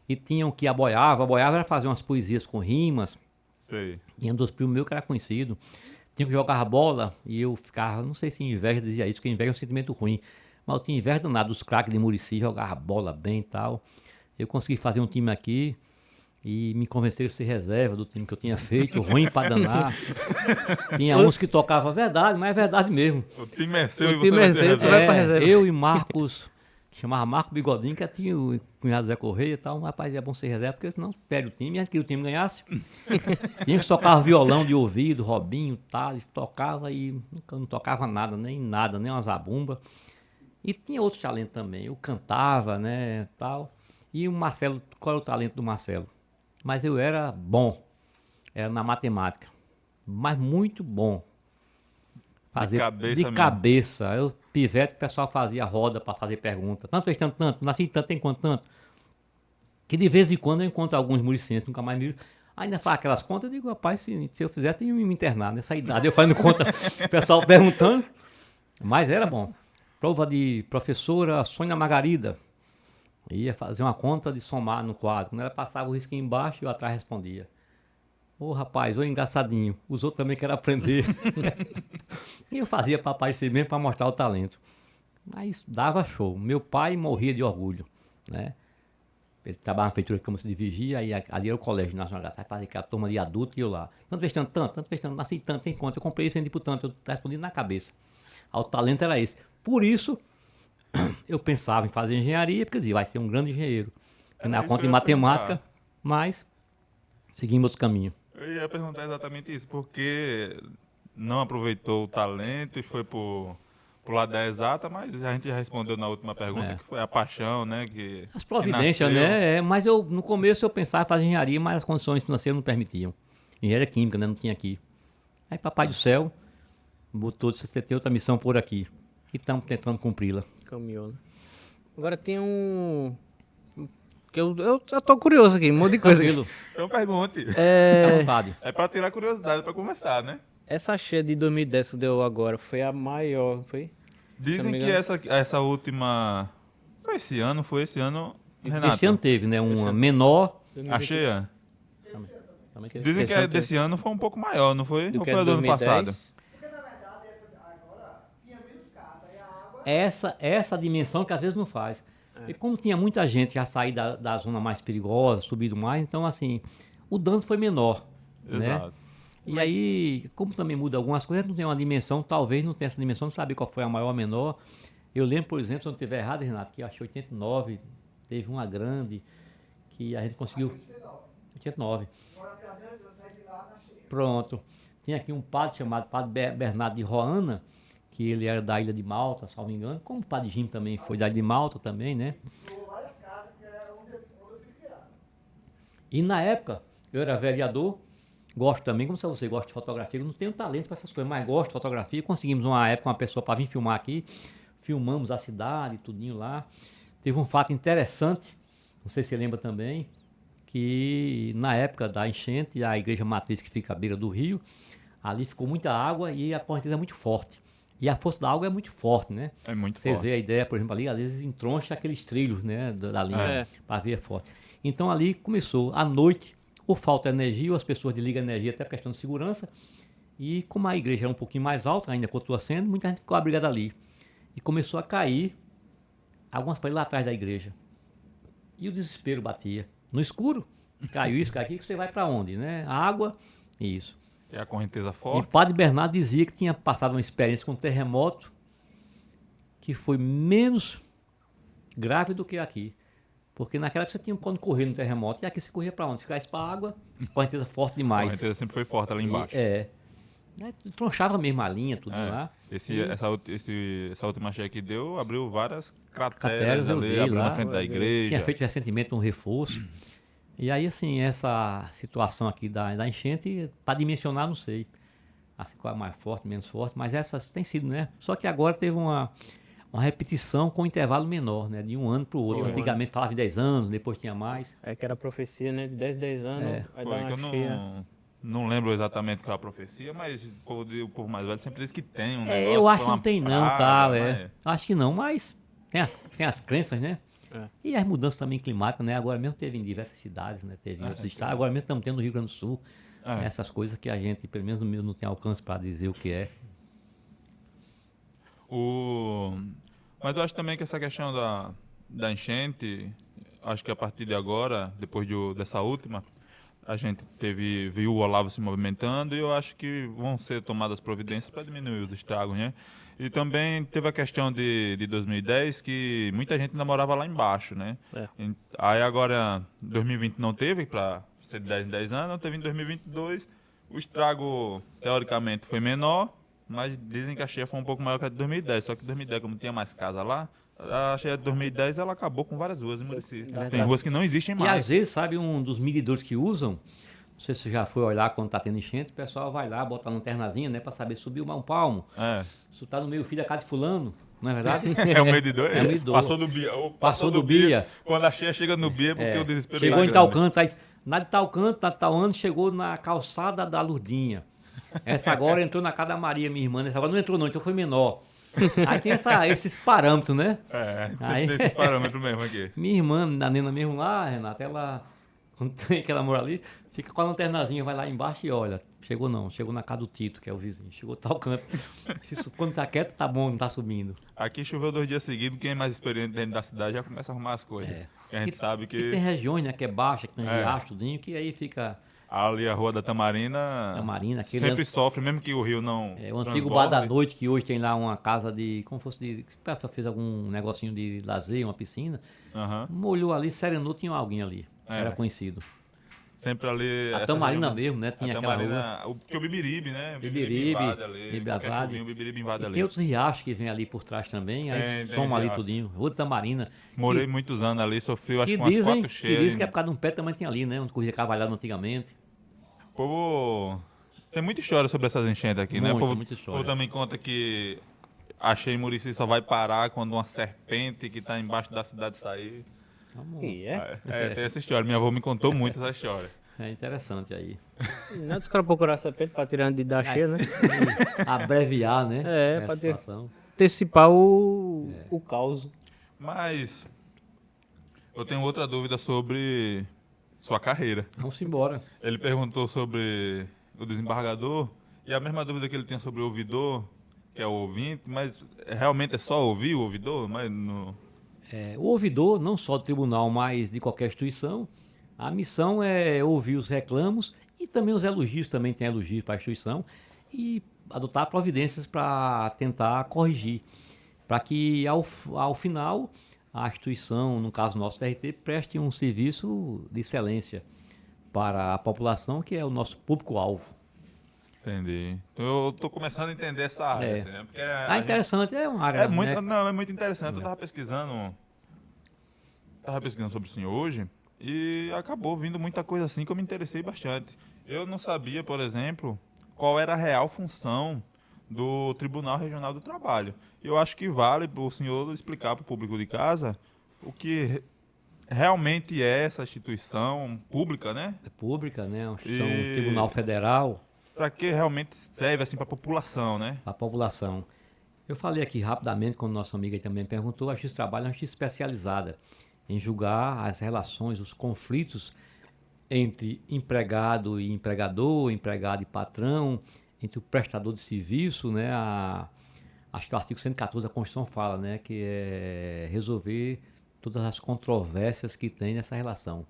E tinham que aboiava. Aboiava era fazer umas poesias com rimas. Sei. Tinha dois primos meus que era conhecido. Tinha que jogar bola e eu ficava, não sei se inveja dizia isso, porque inveja é um sentimento ruim. Mas eu tinha inveja danada dos craques de Murici, jogava bola bem e tal. Eu consegui fazer um time aqui e me convenceram a ser reserva do time que eu tinha feito, ruim pra danar. Tinha uns que tocavam verdade, mas é verdade mesmo. O time é seu e O você time vai é ser seu, reserva. vai pra reserva. Eu e Marcos, que chamava Marco Bigodinho, que tinha o cunhado Zé Correia e tal. Rapaz, é bom ser reserva, porque senão perde o time. E antes que o time ganhasse, tinha que tocar violão de ouvido, Robinho, Thales, tocava e nunca não tocava nada, nem uma zabumba. E tinha outro talento também. Eu cantava, né, tal. E o Marcelo, qual era o talento do Marcelo? Mas eu era bom, era na matemática, mas muito bom. Fazer cabeça de mesmo. cabeça. Eu, pivete, o pessoal fazia roda para fazer pergunta. Tanto fez tanto, nasci tanto, tem quanto tanto. Que de vez em quando eu encontro alguns muricienses, nunca mais me ainda faz aquelas contas, eu digo, rapaz, se eu fizesse, eu ia me internar nessa idade. Eu fazendo conta, o pessoal perguntando, mas era bom. Prova de professora Sônia Margarida. Ia fazer uma conta de somar no quadro. Quando ela passava o risquinho embaixo, eu atrás respondia. Ô rapaz, ô engraçadinho. Os outros também querem aprender. E eu fazia para aparecer mesmo, para mostrar o talento. Mas dava show. Meu pai morria de orgulho, né? Ele trabalhava na prefeitura como se dividia, aí ali era o Colégio Nacional da Graça, fazia aquela turma de adulto e eu lá. Tanto fez tanto, nasci tanto, tem quanto, eu comprei isso, vendi por tanto, eu respondi na cabeça. O talento era esse. Por isso, eu pensava em fazer engenharia, porque dizia, vai ser um grande engenheiro. Na isso conta que de eu ia matemática, perguntar. mas seguimos outro caminho. Eu ia perguntar exatamente isso, porque não aproveitou o talento e foi pro lado da exata, mas a gente já respondeu na última pergunta, que foi a paixão, né? As que providências, nasceu. né? Mas eu, no começo eu pensava em fazer engenharia, mas as condições financeiras não permitiam. Engenharia química, né? Não tinha aqui. Aí Papai do Céu botou, disse, você tem outra missão por aqui. E estamos tentando cumpri-la. Caminhou, né? Agora tem que eu tô curioso aqui, um monte de coisa aqui. Tranquilo, Então pergunte. fica à vontade. É pra tirar curiosidade pra começar, né? Essa cheia de 2010 que deu agora foi a maior, foi? Dizem me que engano. essa última. Foi esse ano, Renato? Esse ano teve, né? Uma ano. menor. A cheia? Também teve. Dizem que Esse ano teve. desse ano foi um pouco maior, não foi? Do Ou que foi a a do ano 2010. passado? Essa dimensão que às vezes não faz. E como tinha muita gente já sair da zona mais perigosa, subido mais, então assim, o dano foi menor, né? Exato. E aí, como também muda algumas coisas, não tem uma dimensão, talvez não tenha essa dimensão, não sabe qual foi a maior ou a menor. Eu lembro, por exemplo, se eu não estiver errado, Renato, que acho que 89 teve uma grande que a gente conseguiu. 89. Pronto. Tinha aqui um padre chamado Padre Bernardo de Roana, que ele era da Ilha de Malta, salvo engano, como o Padre Jim também foi da Ilha de Malta também, né? E na época, eu era vereador, gosto também, como se você gosta de fotografia, eu não tenho talento para essas coisas, mas gosto de fotografia. Conseguimos uma época uma pessoa para vir filmar aqui, filmamos a cidade, tudinho lá. Teve um fato interessante, não sei se você lembra também, que na época da enchente, a igreja matriz que fica à beira do rio, Ali ficou muita água e a correnteza é muito forte. E a força da água é muito forte, né? É muito Você forte. vê a ideia, por exemplo, ali, às vezes entroncha aqueles trilhos, né, da linha, É. para ver é forte. Então ali começou, à noite, ou falta energia, ou as pessoas desligam a energia até por questão de segurança. E como a igreja era um pouquinho mais alta, ainda continua sendo, muita gente ficou abrigada ali. E começou a cair algumas paredes lá atrás da igreja. E o desespero batia. No escuro, caiu isso, caiu aquilo, você vai para onde, né? Água, isso. É a correnteza E forte. Padre Bernardo dizia que tinha passado uma experiência com um terremoto que foi menos grave do que aqui. Porque naquela época você tinha quando correr no terremoto, e aqui você corria para onde? Se caísse para a água, correnteza forte A demais. correnteza sempre foi forte ali embaixo. Tronchava mesmo a linha, tudo É. lá. Essa última cheia que deu abriu várias crateras Crateras eu ali, vi abriu lá, na frente da eu vi. igreja. Tinha feito recentemente um reforço. E aí, assim, essa situação aqui da enchente, para dimensionar, não sei. Assim, qual é mais forte, menos forte, mas essas tem sido, né? Só que agora teve uma repetição com intervalo menor, né? De um ano para o outro. Foi. Antigamente falava de 10 anos, depois tinha mais. É que era profecia, né? De 10 anos, vai Foi, dar que uma eu cheia. não lembro exatamente qual é a profecia, mas o povo mais velho sempre diz que tem um negócio. Eu acho foi que não uma tem não, tá? praga, É. né? Acho que não, mas tem as crenças, né? É. E as mudanças também climáticas, né? Agora mesmo teve em diversas cidades, né? Teve em outros estados. Agora mesmo estamos tendo no Rio Grande do Sul. É. Essas coisas que a gente, pelo menos o meu, não tem alcance para dizer o que é. Mas eu acho também que essa questão da enchente, acho que a partir de agora, depois dessa última, a gente viu o Olavo se movimentando e eu acho que vão ser tomadas providências para diminuir os estragos, né? E também teve a questão de 2010, que muita gente ainda morava lá embaixo, né? É. Aí agora, 2020 não teve, para ser de 10 em 10 anos, teve em 2022. O estrago, teoricamente, foi menor, mas dizem que a cheia foi um pouco maior que a de 2010. Só que 2010, como tinha mais casa lá, a cheia de 2010 ela acabou com várias ruas em Murici. Tem verdade. ruas que não existem E mais. às vezes, sabe, um dos medidores que usam, não sei se você já foi olhar quando tá tendo enchente, o pessoal vai lá, bota uma lanternazinha, né, para saber subir um palmo. É. Isso tá no meio fio da casa de fulano, não é verdade? É o medidor? É o medidor. Passou do Bia. Passou do Bia. Quando a cheia chega no Bia, é porque É, o desespero chegou tá em tal grande. canto, aí, na de tal canto, na de tal ano, chegou na calçada da Lurdinha. Essa agora entrou na casa da Maria, minha irmã. Essa agora não entrou não, então foi menor. Aí tem esses parâmetros, né? É, sempre Aí- tem esses parâmetros mesmo aqui. Minha irmã, a Nena mesmo lá, Renata, ela, quando tem aquela mora ali, fica com a lanternazinha, vai lá embaixo e olha. Chegou não, chegou na casa do Tito, que é o vizinho. Chegou tal canto. Quando tá quieto, tá bom, não tá subindo. Aqui choveu 2 dias seguidos, quem é mais experiente dentro da cidade já começa a arrumar as coisas. Que a gente sabe E tem que regiões, né, que é baixa, que tem É. riacho, tudinho, que aí fica ali a Rua da Tamarina, Tamarina, aquele sempre sofre, mesmo que o rio não o antigo Bar da transborde. Noite, que hoje tem lá uma casa de, como fosse de, que o pessoal fez algum negocinho de lazer, uma piscina, Aham. molhou ali, serenou, tinha alguém ali, É. era conhecido. Sempre ali... A essa Tamarina região- mesmo, né, tinha a aquela rua. Tamarina, porque o Bibiribe, né? O Bibiribe, invade ali. Bibiribe Qualquer invade. chuvinha, o Bibiribe invade E ali. tem outros riachos que vem ali por trás também, aí Tem somam ali riacho. tudinho. Rua de Tamarina. Morei muitos anos ali, sofri acho Que que umas dizem, 4 que cheias. dizem que é por causa de um pé também tinha ali, né, onde corria cavalhado antigamente. O povo... Tem muita história sobre essas enchentes aqui, né? O Muita, povo, muita o história. povo também conta que a cheia em Murici só vai parar quando uma serpente que está embaixo da cidade sair. Vamos- E é? Tem essa história. Minha avó me contou muito essa história. É interessante aí. Não, os caras procurar serpente pra tirar da cheia, né? Abreviar, né? É, essa pra ter- situação. Antecipar o caos. Mas eu tenho outra dúvida sobre sua carreira. Vamos embora. Ele perguntou sobre o desembargador e a mesma dúvida que ele tinha sobre o ouvidor, que é o ouvinte, mas realmente é só ouvir o ouvidor? Mas no... O ouvidor, não só do tribunal, mas de qualquer instituição, a missão é ouvir os reclamos e também os elogios, também tem elogios para a instituição, e adotar providências para tentar corrigir, para que ao final a instituição, no caso nosso TRT, preste um serviço de excelência para a população, que é o nosso público-alvo. Entendi. Então eu tô começando a entender essa área. É. Assim, né? Porque Ah, interessante, é uma área... É muito, né? não, é muito interessante. Eu tava pesquisando sobre o senhor hoje e acabou vindo muita coisa assim que eu me interessei bastante. Eu não sabia, por exemplo, qual era a real função do Tribunal Regional do Trabalho. Eu acho que vale para o senhor explicar para o público de casa o que realmente é essa instituição pública, né? É pública, né? Uma instituição, E- Tribunal Federal. para que realmente serve assim para a população, né? A população. Eu falei aqui rapidamente, quando nosso amigo aí também perguntou, a Justiça do Trabalho é uma justiça especializada em julgar as relações, os conflitos entre empregado e empregador, empregado e patrão, entre o prestador de serviço, né? Acho que o artigo 114 da Constituição fala, né? Que é resolver todas as controvérsias que tem nessa relação.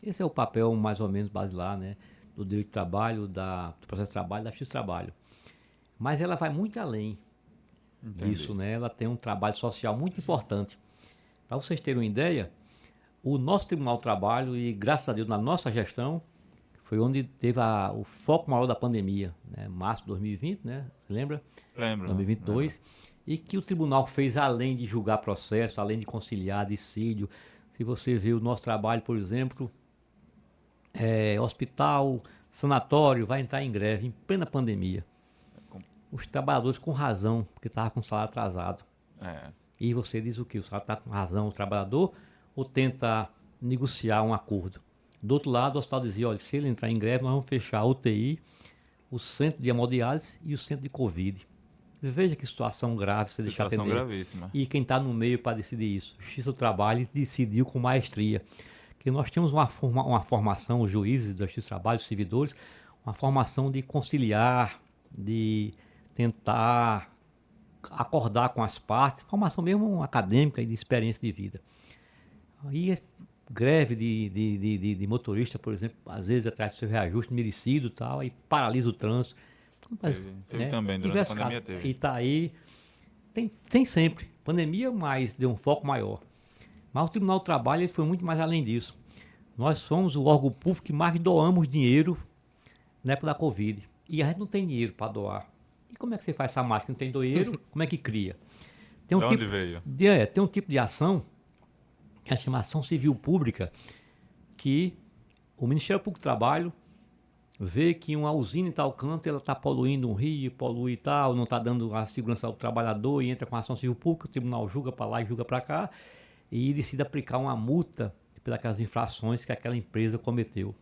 Esse é o papel mais ou menos basilar, né? Do direito de trabalho, do processo de trabalho, da justiça do trabalho. Mas ela vai muito além disso, né? Ela tem um trabalho social muito importante. Para vocês terem uma ideia, o nosso Tribunal do Trabalho, e graças a Deus na nossa gestão, foi onde teve o foco maior da pandemia, né? Março de 2020, né? Você lembra? Lembro. 2022. Lembro. E que o tribunal fez além de julgar processo, além de conciliar, dissídio. Se você vê o nosso trabalho, por exemplo, hospital, sanatório, vai entrar em greve em plena pandemia. Os trabalhadores com razão, porque estavam com o salário atrasado. E você diz o quê? O salário está com razão, o trabalhador, ou tenta negociar um acordo? Do outro lado, o hospital dizia, olha, se ele entrar em greve, nós vamos fechar a UTI, o centro de hemodiálise e o centro de Covid. Veja que situação grave você deixar atender. Gravíssima. E quem está no meio para decidir isso? Justiça do Trabalho decidiu com maestria. Que nós temos uma formação, os juízes da Justiça do Trabalho, os servidores, uma formação de conciliar, de tentar acordar com as partes, formação mesmo acadêmica e de experiência de vida. Aí greve de motorista, por exemplo, às vezes atrás do seu reajuste merecido e tal, aí paralisa o trânsito. Teve também, durante a pandemia teve. E tá aí, tem sempre pandemia, mas deu um foco maior. Mas o Tribunal do Trabalho ele foi muito mais além disso. Nós somos o órgão público que mais doamos dinheiro na época da Covid. E a gente não tem dinheiro para doar. E como é que você faz essa máquina? Não tem dinheiro, como é que cria? Tem um de onde veio? Tem um tipo de ação, que é a ação civil pública, que o Ministério Público do Trabalho vê que uma usina em tal canto ela está poluindo um rio, polui e tal, não está dando a segurança ao trabalhador e entra com a ação civil pública, o tribunal julga para lá e julga para cá e decide aplicar uma multa pelas infrações que aquela empresa cometeu.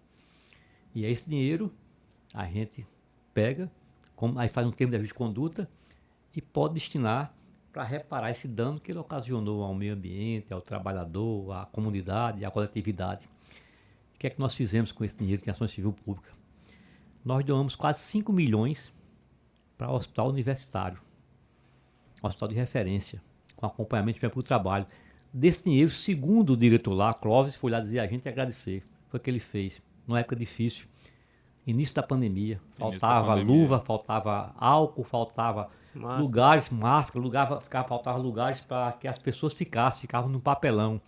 E é esse dinheiro a gente pega, aí faz um termo de ajuste de conduta e pode destinar para reparar esse dano que ele ocasionou ao meio ambiente, ao trabalhador, à comunidade, à coletividade. O que é que nós fizemos com esse dinheiro em ação civil pública? Nós doamos quase 5 milhões para o hospital universitário, hospital de referência, com acompanhamento do trabalho. Desse dinheiro, segundo o diretor lá, Clóvis, foi lá dizer a gente e agradecer. Foi o que ele fez, numa época difícil, início da pandemia. Faltava luva, faltava álcool, faltava lugares, máscara, faltava lugares para que as pessoas ficavam no papelão.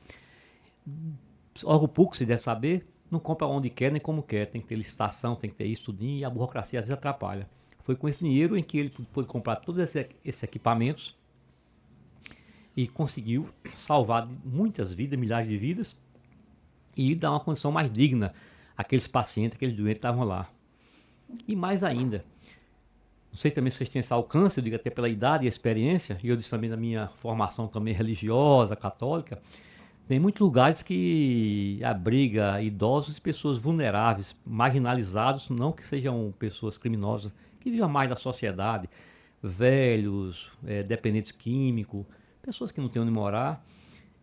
Órgão público, você deve saber, não compra onde quer nem como quer, tem que ter licitação, tem que ter isso tudinho e a burocracia às vezes atrapalha. Foi com esse dinheiro em que ele pôde comprar todos esses equipamentos e conseguiu salvar muitas vidas, milhares de vidas e dar uma condição mais digna àqueles pacientes, aqueles doentes que estavam lá. E mais ainda, não sei também se vocês têm esse alcance, eu digo até pela idade e experiência, e eu disse também da minha formação também religiosa, católica, tem muitos lugares que abriga idosos e pessoas vulneráveis, marginalizados, não que sejam pessoas criminosas, que vivam mais da sociedade, velhos, dependentes químicos, pessoas que não têm onde morar.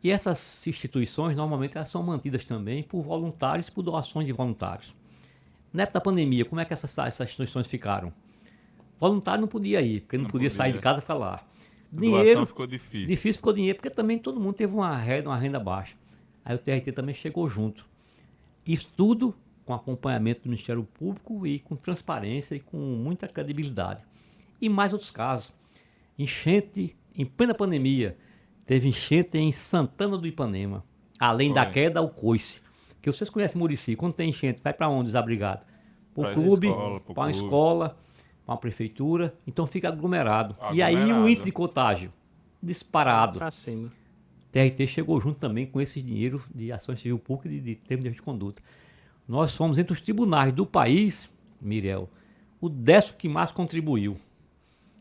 E essas instituições, normalmente, elas são mantidas também por voluntários, por doações de voluntários. Na época da pandemia, como é que essas instituições ficaram? Voluntário não podia ir, porque não podia sair de casa e ficar lá. Dinheiro ficou difícil. Difícil ficou dinheiro, porque também todo mundo teve uma renda baixa. Aí o TRT também chegou junto. Isso tudo com acompanhamento do Ministério Público e com transparência e com muita credibilidade. E mais outros casos. Enchente, em plena pandemia, teve enchente em Santana do Ipanema. Além da queda, o coice. Porque vocês conhecem Murici, quando tem enchente, vai para onde desabrigado? Para o clube, para uma escola, para uma prefeitura, então fica aglomerado. E aí o índice de contágio disparado. Para cima. TRT chegou junto também com esse dinheiro de ações civil pública e de termos de conduta. Nós fomos entre os tribunais do país, Miriel, o 10º que mais contribuiu.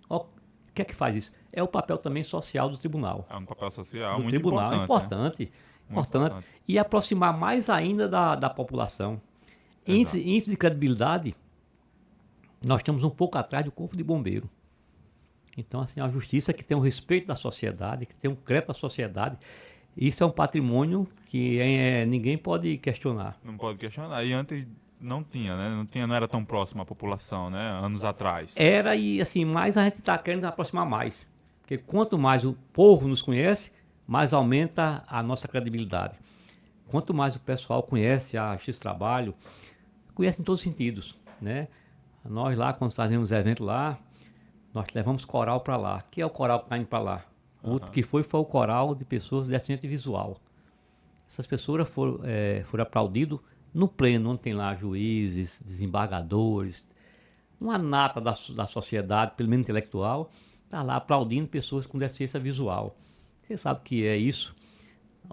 O que é que faz isso? É o papel também social do tribunal. É um papel social do muito tribunal, importante. Importante. E aproximar mais ainda da população. Índice de credibilidade, nós estamos um pouco atrás do Corpo de Bombeiro. Então, assim, a justiça que tem o respeito da sociedade, que tem o crédito da sociedade, isso é um patrimônio que ninguém pode questionar. Não pode questionar. E antes não tinha, né? Não era tão próximo à população, né? Anos atrás. Era e, assim, mais a gente está querendo aproximar mais. Porque quanto mais o povo nos conhece, mais aumenta a nossa credibilidade. Quanto mais o pessoal conhece a X Trabalho, conhece em todos os sentidos, né? Nós lá, quando fazemos evento lá, nós levamos coral para lá. Que é o coral que está indo para lá? O outro que foi o coral de pessoas deficientes visual. Essas pessoas foram aplaudidas no pleno, onde tem lá juízes, desembargadores, uma nata da sociedade, pelo menos intelectual, está lá aplaudindo pessoas com deficiência visual. Você sabe o que é isso?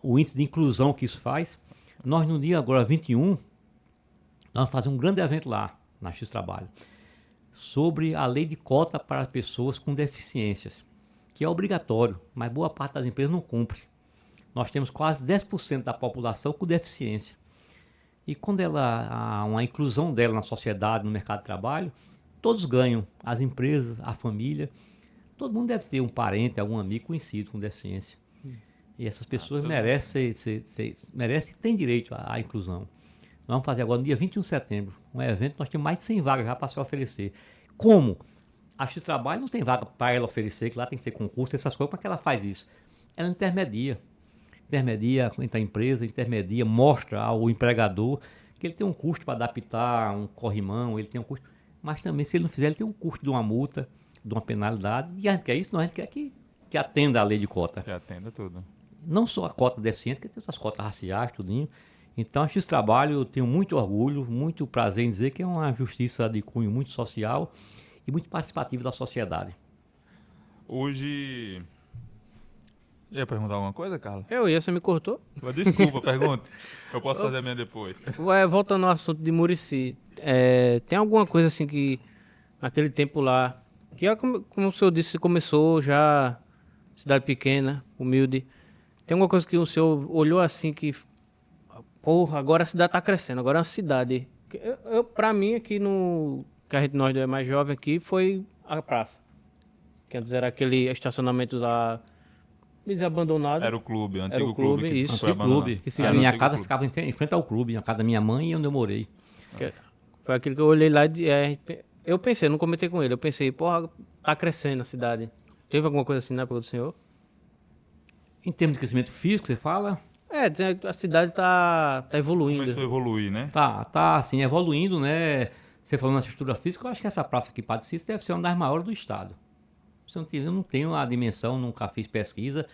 O índice de inclusão que isso faz. Nós, no dia agora 21, nós vamos fazer um grande evento lá, na X Trabalho, sobre a lei de cota para pessoas com deficiências, que é obrigatório, mas boa parte das empresas não cumpre. Nós temos quase 10% da população com deficiência. E quando há uma inclusão dela na sociedade, no mercado de trabalho, todos ganham. As empresas, a família, todo mundo deve ter um parente, algum amigo conhecido com deficiência. E essas pessoas merecem e têm direito à inclusão. Nós vamos fazer agora no dia 21 de setembro, um evento, nós temos mais de 100 vagas já para se oferecer. Como? A X Trabalho não tem vaga para ela oferecer, que lá tem que ser concurso, essas coisas, para que ela faz isso? Ela intermedia entre a empresa, mostra ao empregador que ele tem um custo para adaptar um corrimão, ele tem um custo, mas também se ele não fizer, ele tem um custo de uma multa, de uma penalidade, e a gente quer isso, não, a gente quer que atenda a lei de cota. Que atenda tudo. Não só a cota deficiente, porque tem outras cotas raciais, tudinho. Então, a X Trabalho, eu tenho muito orgulho, muito prazer em dizer que é uma justiça de cunho muito social e muito participativa da sociedade. Hoje... Ia perguntar alguma coisa, Carlos? Você me cortou? Desculpa, pergunta. Eu posso fazer a minha depois. Voltando ao assunto de Murici, tem alguma coisa assim que, naquele tempo lá, que como o senhor disse, começou já, cidade pequena, humilde, tem alguma coisa que o senhor olhou assim que, porra, agora a cidade tá crescendo, agora é uma cidade. Pra mim, aqui nós é mais jovem aqui, foi a praça. Que antes era aquele estacionamento lá, abandonado. Era o clube, o Era antigo o clube, clube que isso. foi abandonado. A minha casa ficava em frente ao clube, a casa da minha mãe e onde eu morei. Foi aquilo que eu olhei lá e eu pensei, não comentei com ele, eu pensei, porra, tá crescendo a cidade. Teve alguma coisa assim na época do senhor? Em termos de crescimento físico, você fala? A cidade tá evoluindo. Começou a evoluir, né? Tá assim, evoluindo, né? Você falando na estrutura física, eu acho que essa praça aqui, Padre Cícero, deve ser uma das maiores do estado. Eu não tenho a dimensão, nunca fiz pesquisa,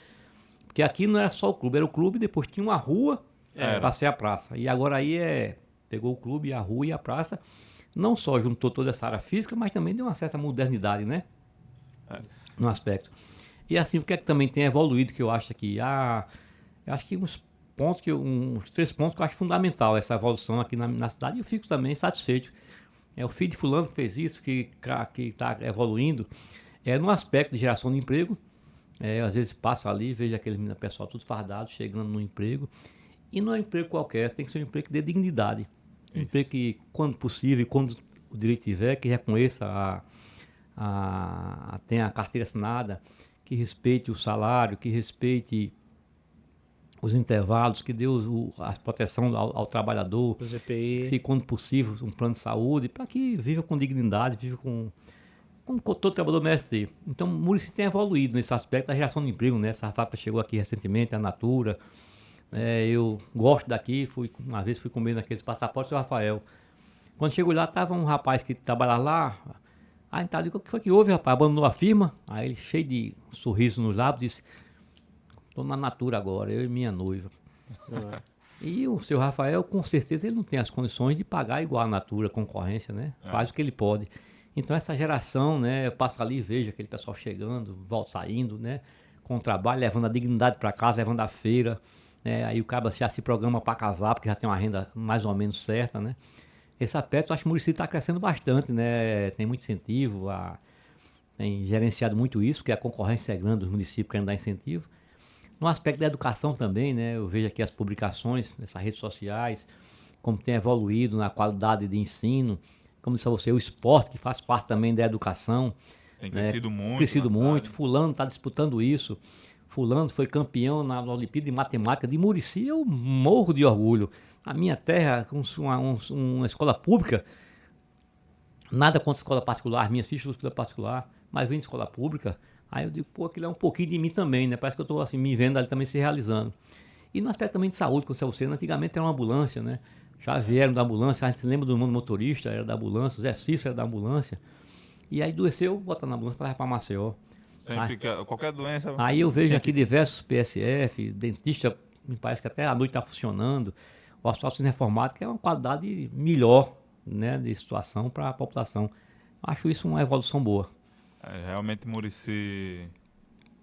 porque aqui não era só o clube, era o clube, depois tinha uma rua para ser a praça. E agora aí pegou o clube, a rua e a praça, não só juntou toda essa área física, mas também deu uma certa modernidade, né? No aspecto. E assim, o que é que também tem evoluído, que eu acho aqui? Eu acho que uns 3 pontos que eu acho fundamental essa evolução aqui na cidade, e eu fico também satisfeito. O filho de fulano que fez isso, que está evoluindo, no aspecto de geração de emprego. Às vezes passo ali, vejo aquele pessoal tudo fardado, chegando no emprego. E não é um emprego qualquer, tem que ser um emprego que dê dignidade. Um emprego que, quando possível, quando o direito tiver, que reconheça, tenha a carteira assinada, que respeite o salário, que respeite os intervalos, que dê a proteção ao trabalhador, Os EPI. se, quando possível, um plano de saúde, para que viva com dignidade, viva como todo trabalhador merece ter. Então, o Murici tem evoluído nesse aspecto da geração de emprego, né? Essa fábrica chegou aqui recentemente, a Natura. Eu gosto daqui, uma vez fui comer naqueles passaportes do Rafael. Quando chego lá, estava um rapaz que trabalhava lá. Aí tá, o que foi que houve, rapaz? Abandonou a firma? Aí ele, cheio de sorriso nos lábios, disse: estou na Natura agora, eu e minha noiva. E o seu Rafael, com certeza, ele não tem as condições de pagar igual a Natura, concorrência, né? Faz o que ele pode. Então essa geração, né, eu passo ali e vejo aquele pessoal chegando, saindo, né, com o trabalho, levando a dignidade para casa, levando a feira, né, aí o cara já se programa para casar, porque já tem uma renda mais ou menos certa, né. Esse aspecto, eu acho que o município está crescendo bastante, né, tem muito incentivo, tem gerenciado muito isso, porque a concorrência é grande dos municípios querendo dar incentivo. No aspecto da educação também, né, eu vejo aqui as publicações nessas redes sociais, como tem evoluído na qualidade de ensino. como disse a você, o esporte, que faz parte também da educação. Tem crescido muito. Crescido na muito. cidade. Fulano está disputando isso. Fulano foi campeão na Olimpíada de Matemática de Murici. Eu morro de orgulho. A minha terra, uma escola pública, nada contra escola particular, minhas filhas estudam escola particular, mas vem de escola pública. Aí eu digo, pô, aquilo é um pouquinho de mim também, né? Parece que eu estou assim, me vendo ali também se realizando. E no aspecto também de saúde, como você, antigamente era uma ambulância, né? Já vieram da ambulância, a gente lembra do mundo motorista, era da ambulância, o Zé Cícero era da ambulância. E aí adoeceu, bota na ambulância para levar para Maceió. Sempre qualquer doença. Aí eu vejo aqui diversos PSF, dentista, me parece que até a noite está funcionando, o hospital sendo reformado, que é uma qualidade melhor, né, de situação para a população. Acho isso uma evolução boa. Realmente Murici,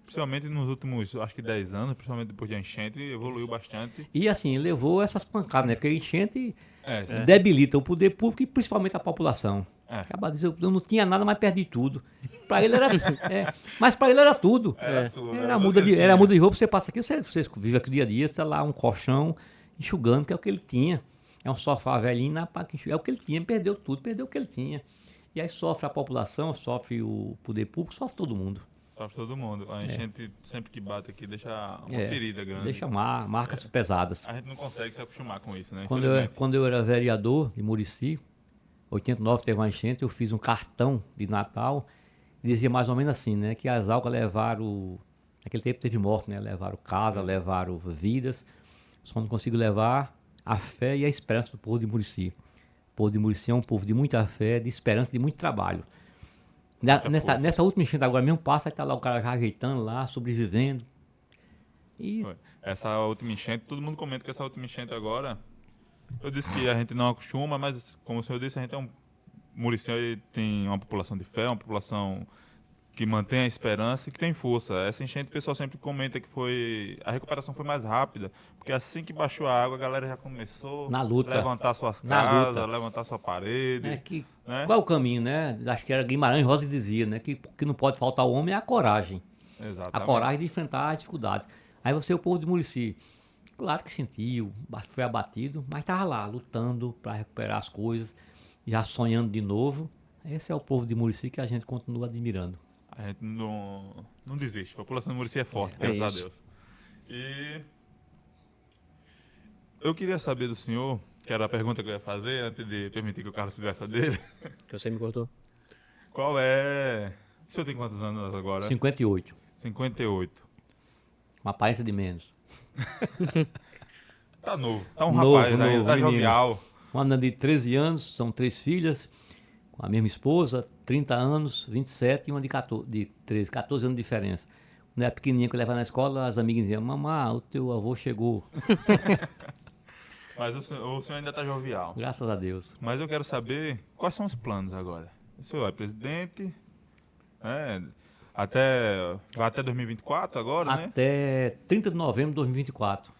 principalmente nos últimos, acho que 10 anos, principalmente depois de enchente, evoluiu bastante. E assim, levou essas pancadas, né? Porque a enchente Sim. debilita o poder público e principalmente a população. É. Acaba de dizer, eu não tinha nada, mas perdi tudo. Para ele era, mas para ele era tudo. Era tudo, Era era muda tudo de, que era tinha. muda de roupa, você passa aqui, você vive aqui dia a dia, você tá lá um colchão enxugando, que é o que ele tinha. É um sofá velhinho, é o que ele tinha, perdeu tudo, perdeu o que ele tinha. E aí sofre a população, sofre o poder público, sofre todo mundo. Sofre todo mundo. A enchente, sempre que bate aqui, deixa uma É, ferida grande. Deixa marcas pesadas. A gente não consegue se acostumar com isso, né? Quando eu era vereador de Murici, 89 teve uma enchente, eu fiz um cartão de Natal, dizia mais ou menos assim, né? Que as algas levaram, naquele tempo teve morte, né? Levaram casa, levaram vidas, só não consigo levar a fé e a esperança do povo de Murici. O povo de Murici é um povo de muita fé, de esperança, de muito trabalho. Nessa última enchente agora mesmo passa, tá lá o cara já ajeitando lá, sobrevivendo. E Essa última enchente, todo mundo comenta que essa última enchente agora, eu disse que a gente não acostuma, mas como o senhor disse, a gente é um... Murici tem uma população de fé, uma população que mantém a esperança e que tem força. Essa enchente o pessoal sempre comenta que a recuperação foi mais rápida, porque assim que baixou a água, a galera já começou Na luta. a levantar suas Na casas, luta. levantar sua parede. Né? Qual é o caminho, né? Acho que era Guimarães Rosa que dizia, né? Que não pode faltar ao homem é a coragem. Exatamente. A coragem de enfrentar as dificuldades. Aí você, o povo de Murici, claro que sentiu, foi abatido, mas estava lá, lutando para recuperar as coisas, já sonhando de novo. Esse é o povo de Murici que a gente continua admirando. A gente não desiste. A população de Murici é forte, graças a Deus. E eu queria saber do senhor, que era a pergunta que eu ia fazer, antes de permitir que o Carlos fizesse a dele. Que você me cortou. Qual é... O senhor tem quantos anos agora? 58. 58. Uma aparência de menos. Tá novo. Tá um Novo, rapaz ainda, tá menino. jovial. Uma menina de 13 anos, são 3 filhas, com a mesma esposa, 30 anos, 27 e uma de 13, 14 anos de diferença. Quando era pequenininha que eu levava na escola, as amigas diziam, mamãe, o teu avô chegou. Mas o senhor ainda tá jovial. Graças a Deus. Mas eu quero saber quais são os planos agora. O senhor é presidente, vai até 2024 agora, né? Até 30 de novembro de 2024.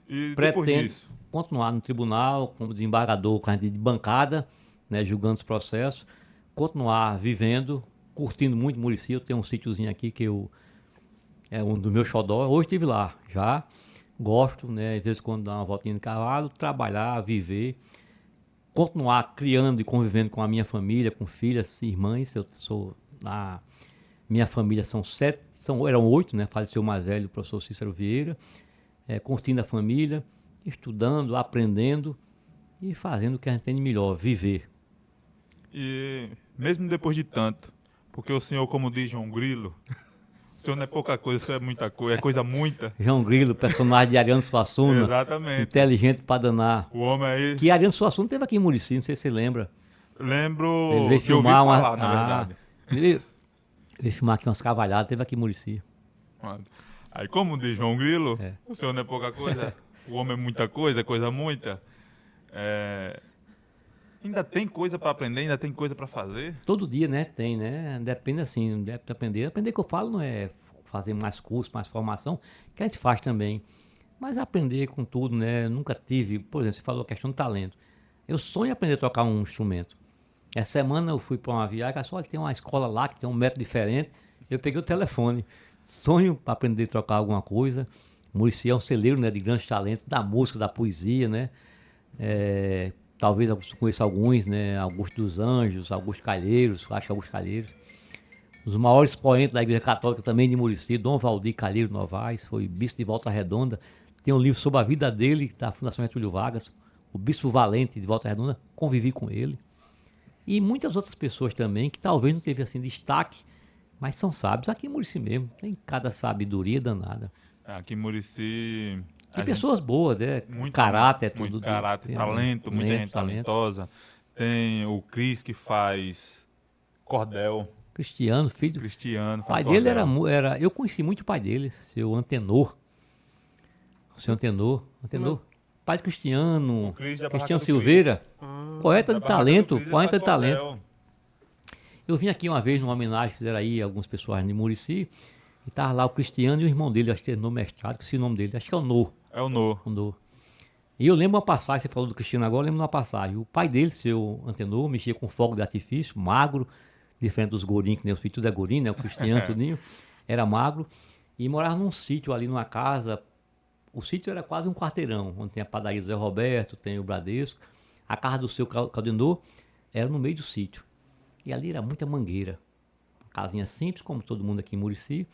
E depois Pretendo disso? continuar no tribunal como desembargador, com a de bancada, né, julgando os processos, continuar vivendo, curtindo muito Murici. Eu tenho um sítiozinho aqui que é um dos meus xodó. Hoje estive lá, já gosto, né, às vezes quando dá uma voltinha de cavalo, trabalhar, viver, continuar criando e convivendo com a minha família, com filhas e irmãs. Eu sou minha família são 7, eram 8, né? Faleceu o mais velho, o professor Cícero Vieira. Curtindo a família, estudando, aprendendo e fazendo o que a gente tem de melhor, viver. E mesmo depois de tanto, porque o senhor, como diz João Grilo, o senhor não é pouca coisa, o senhor é muita coisa, é coisa muita. João Grilo, personagem de Ariano Suassuna. Exatamente. Inteligente para danar. O homem aí... Que Ariano Suassuna teve aqui em Murici, não sei se você lembra. Lembro Ele veio de ouvir filmar falar, na verdade. Ele veio filmar aqui umas cavalhadas, teve aqui em Murici. Aí, como diz João Grilo, É. o senhor não é pouca coisa, o homem é muita coisa, é coisa muita. Ainda tem coisa para aprender, ainda tem coisa para fazer. Todo dia, né? Tem, né? Depende assim, deve aprender. Aprender que eu falo não é fazer mais curso, mais formação, que a gente faz também. Mas aprender com tudo, né? Eu nunca tive, por exemplo, você falou a questão do talento. Eu sonho em aprender a tocar um instrumento. Essa semana eu fui para uma viagem, ela olha, tem uma escola lá que tem um método diferente. Eu peguei o telefone. Sonho para aprender a tocar alguma coisa. Murici é um celeiro, né, de grandes talentos, da música, da poesia, né? talvez você conheça alguns, né? Augusto dos Anjos, Augusto Calheiros, acho que Augusto Calheiros. Os maiores poetas da Igreja Católica também de Murici, Dom Valdir Calheiro Novaes, foi bispo de Volta Redonda. Tem um livro sobre a vida dele, da Fundação Getúlio Vargas, o Bispo Valente de Volta Redonda, convivi com ele. E muitas outras pessoas também, que talvez não teve assim destaque, mas são sábios. Aqui em Murici mesmo, tem cada sabedoria danada. Aqui em Murici... Tem pessoas boas, né? Muito Caráter, muito tudo. caráter, talento, muita gente talentosa. Tem o Cris que faz cordel. Cristiano, filho. Cristiano, O faz pai dele cordel. era. Eu conheci muito o pai dele, seu Antenor. Seu Antenor. Pai de Cristiano. O Cris da Barraca Cristiano do Silveira. Poeta Da de Barraca do talento. Cris, ele Poeta faz de talento. cordel. Eu vim aqui uma vez numa homenagem que fizeram aí algumas pessoas de Murici. E tava lá o Cristiano e o irmão dele, acho que é no mestrado, que é o nome dele, acho que é o Nor. É o No. Andou. E eu lembro uma passagem, você falou do Cristiano agora, eu lembro uma passagem. O pai dele, seu Antenor, mexia com fogo de artifício, magro, diferente dos gourinhos, que nem os filhos, tudo é gourinho, né? O Cristiano, tudinho, era magro. E morava num sítio ali, numa casa. O sítio era quase um quarteirão, onde tem a padaria do Zé Roberto, tem o Bradesco. A casa do seu Caldenor era no meio do sítio. E ali era muita mangueira. Uma casinha simples, como todo mundo aqui em Murici.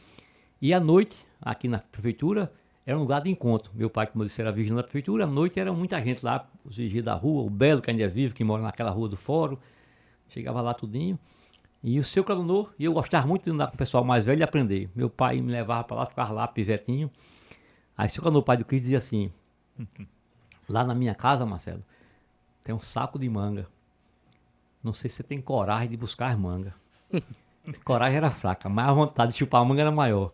E à noite, aqui na prefeitura, era um lugar de encontro. Meu pai, como eu disse, era vigilante da prefeitura. À noite era muita gente lá, os vigias da rua, o Belo, que ainda é vivo, que mora naquela rua do Fórum. Chegava lá tudinho. E o seu Caldenor, e eu gostava muito de andar com o pessoal mais velho e aprender. Meu pai me levava para lá, ficava lá, pivetinho. Aí o seu Caldenor, pai do Cris, dizia assim: lá na minha casa, Marcelo, tem um saco de manga. Não sei se você tem coragem de buscar as mangas. Coragem era fraca, mas a vontade de chupar a manga era maior.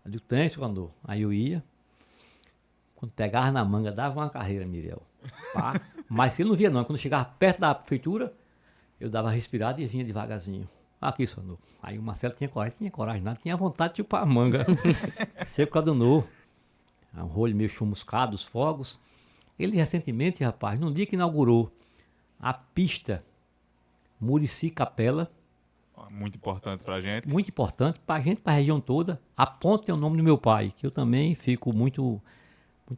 Eu digo, tem, seu Caldenor. Aí eu ia. Quando pegava na manga, dava uma carreira, Miriel. Pá. Mas ele não via não. Quando chegava perto da prefeitura, eu dava uma respirada e vinha devagarzinho. Aqui, seu Caldenor. Aí o Marcelo tinha coragem nada, tinha vontade de chupar a manga. Seu Caldenor, um rolho meio chamuscado, os fogos. Ele recentemente, rapaz, num dia que inaugurou a pista Murici Capela, Muito importante pra gente. muito importante para a gente, para a região toda. A ponte é o nome do meu pai, que eu também fico muito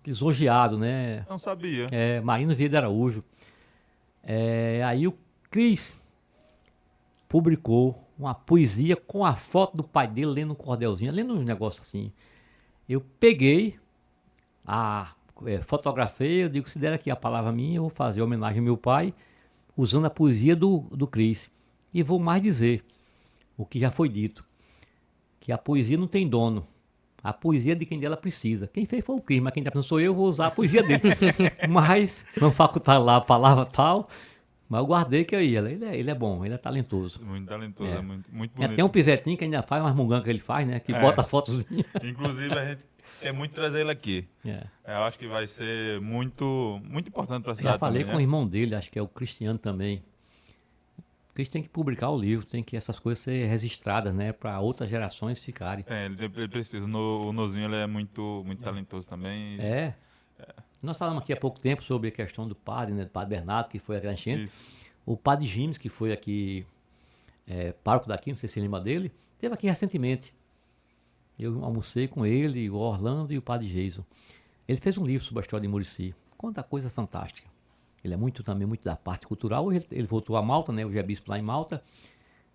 lisonjeado, né? Não sabia. É, Marino Vieira Araújo. Aí o Cris publicou uma poesia com a foto do pai dele lendo um cordelzinho, lendo uns negócios assim. Eu peguei, fotografei, eu digo, se der aqui a palavra minha, eu vou fazer homenagem ao meu pai, usando a poesia do Cris. E vou mais dizer o que já foi dito, que a poesia não tem dono. A poesia é de quem dela precisa. Quem fez foi o Cris, mas quem está pensando sou eu, vou usar a poesia dele. Mas não facultar lá a palavra tal, mas eu guardei que eu ia. Ele é bom, ele é talentoso. Muito talentoso, É. é muito bonito. Tem um pivetinho que ainda faz umas mungangas que ele faz, né? Que bota as fotozinhas. Inclusive, a gente quer muito trazer ele aqui. Eu acho que vai ser muito importante para a Eu cidade já falei também, com o né? irmão dele, acho que é o Cristiano também. O Cris tem que publicar o livro, tem que essas coisas ser registradas, né? Para outras gerações ficarem. Ele precisa. O Nozinho ele é muito talentoso também. Nós falamos aqui há pouco tempo sobre a questão do padre, né? Do padre Bernardo, que foi aqui na enchente. Isso. O padre Gimes, que foi aqui, pároco daqui, não sei se lembra dele, esteve aqui recentemente. Eu almocei com ele, o Orlando e o padre Geiso. Ele fez um livro sobre a história de Murici. Conta coisa fantástica. Ele é também muito da parte cultural. Hoje ele voltou a Malta, né? Hoje é bispo lá em Malta.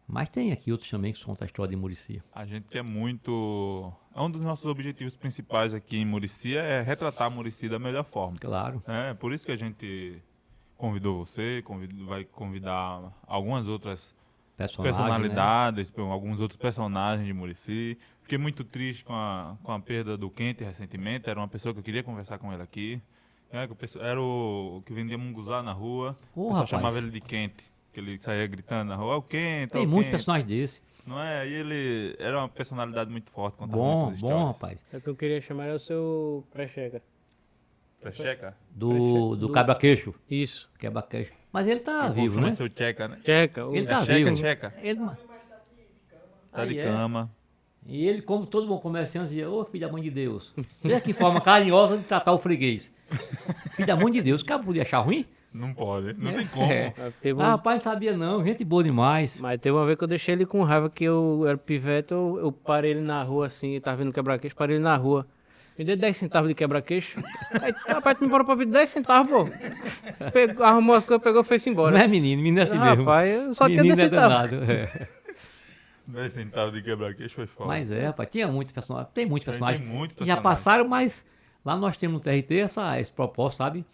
Mas tem aqui outros também que contam a história de Murici. A gente quer muito... Um dos nossos objetivos principais aqui em Murici é retratar Murici da melhor forma. Claro. É por isso que a gente convidou você, vai convidar algumas outras personalidades, alguns outros personagens de Murici. Fiquei muito triste com a perda do Quente recentemente. Era uma pessoa que eu queria conversar com ele aqui. Era o que vendia munguzá na rua. O pessoal chamava ele de Quente, que ele saía gritando na rua, o Quente, Tem muitos personagens desse. Não é? E ele era uma personalidade muito forte. Bom, rapaz. O que eu queria chamar é o seu Precheca. Precheca? Do Cabra-Queixo. Isso. Quebra-queixo. Mas ele tá vivo, né? Seu Checa, né? Checa. Ele tá Checa, vivo. Checa. Ele... Tá de cama. E ele, como todo bom comerciante, dizia, ô filho da mãe de Deus. Veja que forma carinhosa de tratar o freguês. Filho da mãe de Deus, o cara podia achar ruim? Não pode, não tem como. Rapaz, não sabia não, gente boa demais. Mas teve uma vez que eu deixei ele com raiva, que eu era pivete, eu parei ele na rua assim, tava vindo quebrar-queixo, parei ele na rua. Me dê 10 centavos de quebra-queixo. Aí, rapaz, tu me parou pra pedir 10 centavos, pô. Arrumou as coisas, pegou e foi-se embora. Não é menino é assim mesmo. Rapaz, eu só tinha Menino 10 é centavos. danado. É. 10 centavos de quebra-queixo foi foda. Mas rapaz, tinha muitos personagens. Tem muitos personagens muitos que já personagens. passaram, mas lá nós temos no TRT esse propósito, sabe?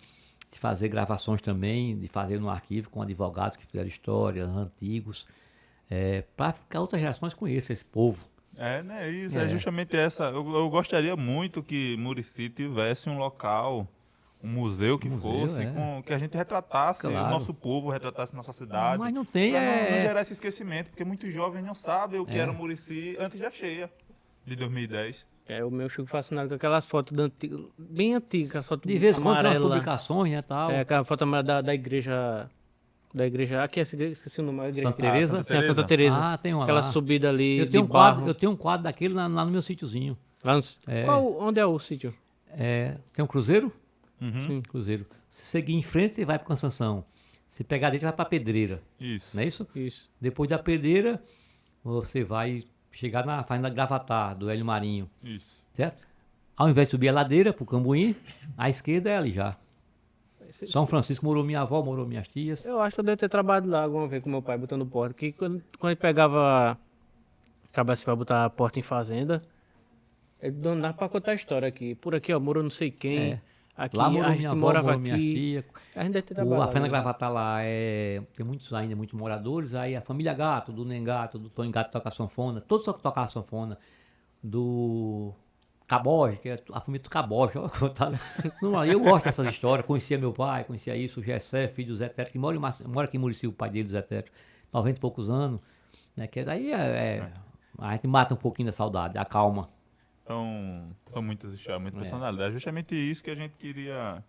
De fazer gravações também, de fazer no arquivo com advogados que fizeram histórias, antigos, para que outras gerações conheçam esse povo. Né? Isso, é justamente essa. Eu gostaria muito que Murici tivesse um local, um museu que fosse, com que a gente retratasse o Claro. nosso povo, retratasse nossa cidade. Mas não tem, pra não gerar esse esquecimento, porque muitos jovens não sabem o que era o Murici antes da cheia de 2010. O meu fico fascinado com aquelas fotos bem antigas, aquelas fotos De vez em quando tem umas amarelas. publicações, né, tal. Aquela foto amarela da igreja. Da igreja. Aqui, essa igreja, esqueci o nome. A igreja Santa Teresa? Sim, a Santa Teresa. Ah, tem uma Aquela lá. subida ali. Eu tenho, de barro. eu tenho um quadro daquele lá no meu sítiozinho. Lá no... Onde é o sítio? Tem um cruzeiro? Uhum. Cruzeiro. Se seguir em frente, você vai para Cansanção. Se pegar dentro, vai para Pedreira. Isso. Não é isso? Isso. Depois da Pedreira, você vai chegar na Fazenda Gravatar, do Hélio Marinho. Isso. Certo? Ao invés de subir a ladeira pro Cambuim, à esquerda é ali já. São Francisco morou minha avó, morou minhas tias. Eu acho que eu devo ter trabalhado lá alguma vez com meu pai, botando porta. Que quando ele pegava. Trabalho assim pra botar a porta em fazenda, ele não dava pra contar a história aqui. Por aqui, ó, morou não sei quem. Aqui Lá morou a minha gente avó, morava morou minhas aqui. tias. A gente deve ter A trabalhado. Fazenda né? Gravatar lá tem muitos moradores. Aí a família Gato, do Nengato, do Tony Gato toca sanfona. Todos só que tocavam sanfona. Do Caboge, que é a família do Caboge. Eu gosto dessas histórias. Conhecia meu pai, conhecia isso. O Gessé, filho do Zé Teto, que mora aqui em Murici, o pai dele, do Zé Teto. 90 e poucos anos. Né, que daí a gente mata um pouquinho da saudade, acalma. São muitas histórias, muitas personalidades. Justamente isso que a gente queria.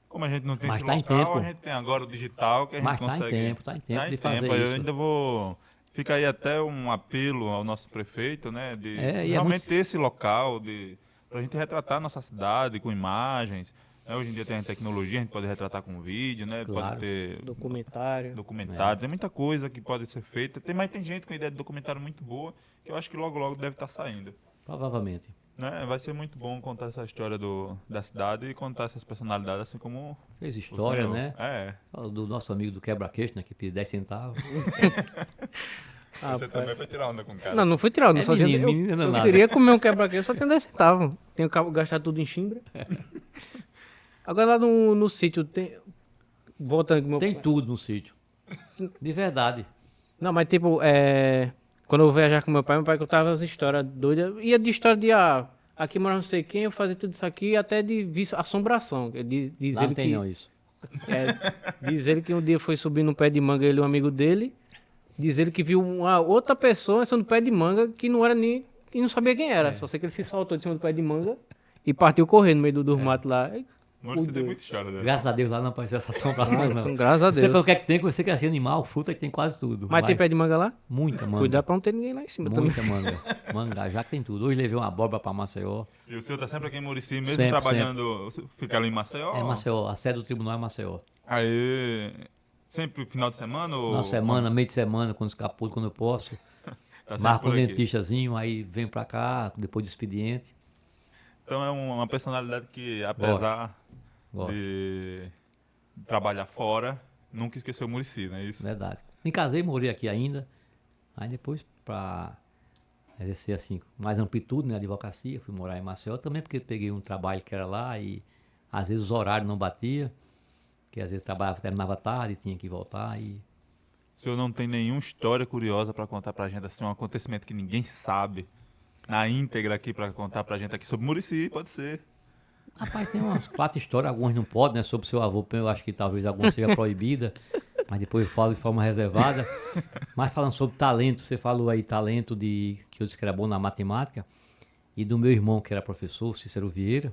Como a gente não tem Mas esse tá em local, tempo. a gente tem agora o digital que a gente Mas consegue. tá em tempo de fazer Eu isso. ainda vou. Fica aí até um apelo ao nosso prefeito, né? De realmente ter esse local, pra gente retratar a nossa cidade com imagens. Né? Hoje em dia tem a tecnologia, a gente pode retratar com vídeo, né? Claro. Pode ter Documentário. tem muita coisa que pode ser feita. Tem gente com ideia de documentário muito boa, que eu acho que logo logo deve estar saindo. Provavelmente. Né? Vai ser muito bom contar essa história da cidade e contar essas personalidades, assim como Fez história, né? É. Do nosso amigo do quebra-queixo, né? Que pediu 10 centavos. Você também foi tirar onda com o cara. Não fui tirar. É menino eu nada. queria comer um quebra-queixo, só tinha 10 centavos. Tenho que gastar tudo em chimbra. Agora lá no sítio tem. Voltando com meu Tem tudo no sítio. De verdade. Não, mas tipo, quando eu viajar com meu pai contava as histórias doidas. Ia de história de, aqui mora não sei quem, eu fazia tudo isso aqui, até de assombração. Diz Lá ele não tem que, não isso. diz ele que um dia foi subir no pé de manga, ele e um amigo dele. Diz ele que viu uma outra pessoa no pé de manga que não era nem. E não sabia quem era. Só sei que ele se saltou de cima do pé de manga e partiu correndo no meio dos matos lá. Você tem muita história dessa. Graças a Deus lá não apareceu essa assombração, não. Graças a Não sei Deus. pelo que é que tem, que você quer ser animal, fruta que tem quase tudo. Mas tem pé de manga lá? Muita manga. Cuidado pra não ter ninguém lá em cima também. Muita manga. Manga, já que tem tudo. Hoje levei uma abóbora pra Maceió. E o senhor tá sempre aqui em Murici, mesmo Sempre, trabalhando, fica ali em Maceió? É Maceió, a sede do tribunal é Maceió. Aí, sempre final de semana? Ou... Na semana, meio de semana, quando escapou, quando eu posso. Tá sempre Marco um por aqui. dentistazinho, aí vem pra cá, depois do expediente. Então é uma personalidade que, apesar Gosto. de trabalhar fora, nunca esqueceu o Murici, não é isso? Verdade. Me casei, morei aqui ainda. Aí depois, pra exercer assim, mais amplitude na advocacia, fui morar em Maceió também, porque peguei um trabalho que era lá e às vezes os horários não batiam, que às vezes trabalhava, terminava tarde, tinha que voltar e... O senhor não tem nenhuma história curiosa pra contar pra gente, assim, um acontecimento que ninguém sabe, na íntegra aqui pra contar pra gente aqui sobre Murici, pode ser. Rapaz, tem umas 4 histórias, algumas não podem, né? Sobre seu avô, eu acho que talvez alguma seja proibida, mas depois eu falo de forma reservada. Mas falando sobre talento, você falou aí talento que eu disse que era bom na matemática, e do meu irmão, que era professor, Cícero Vieira,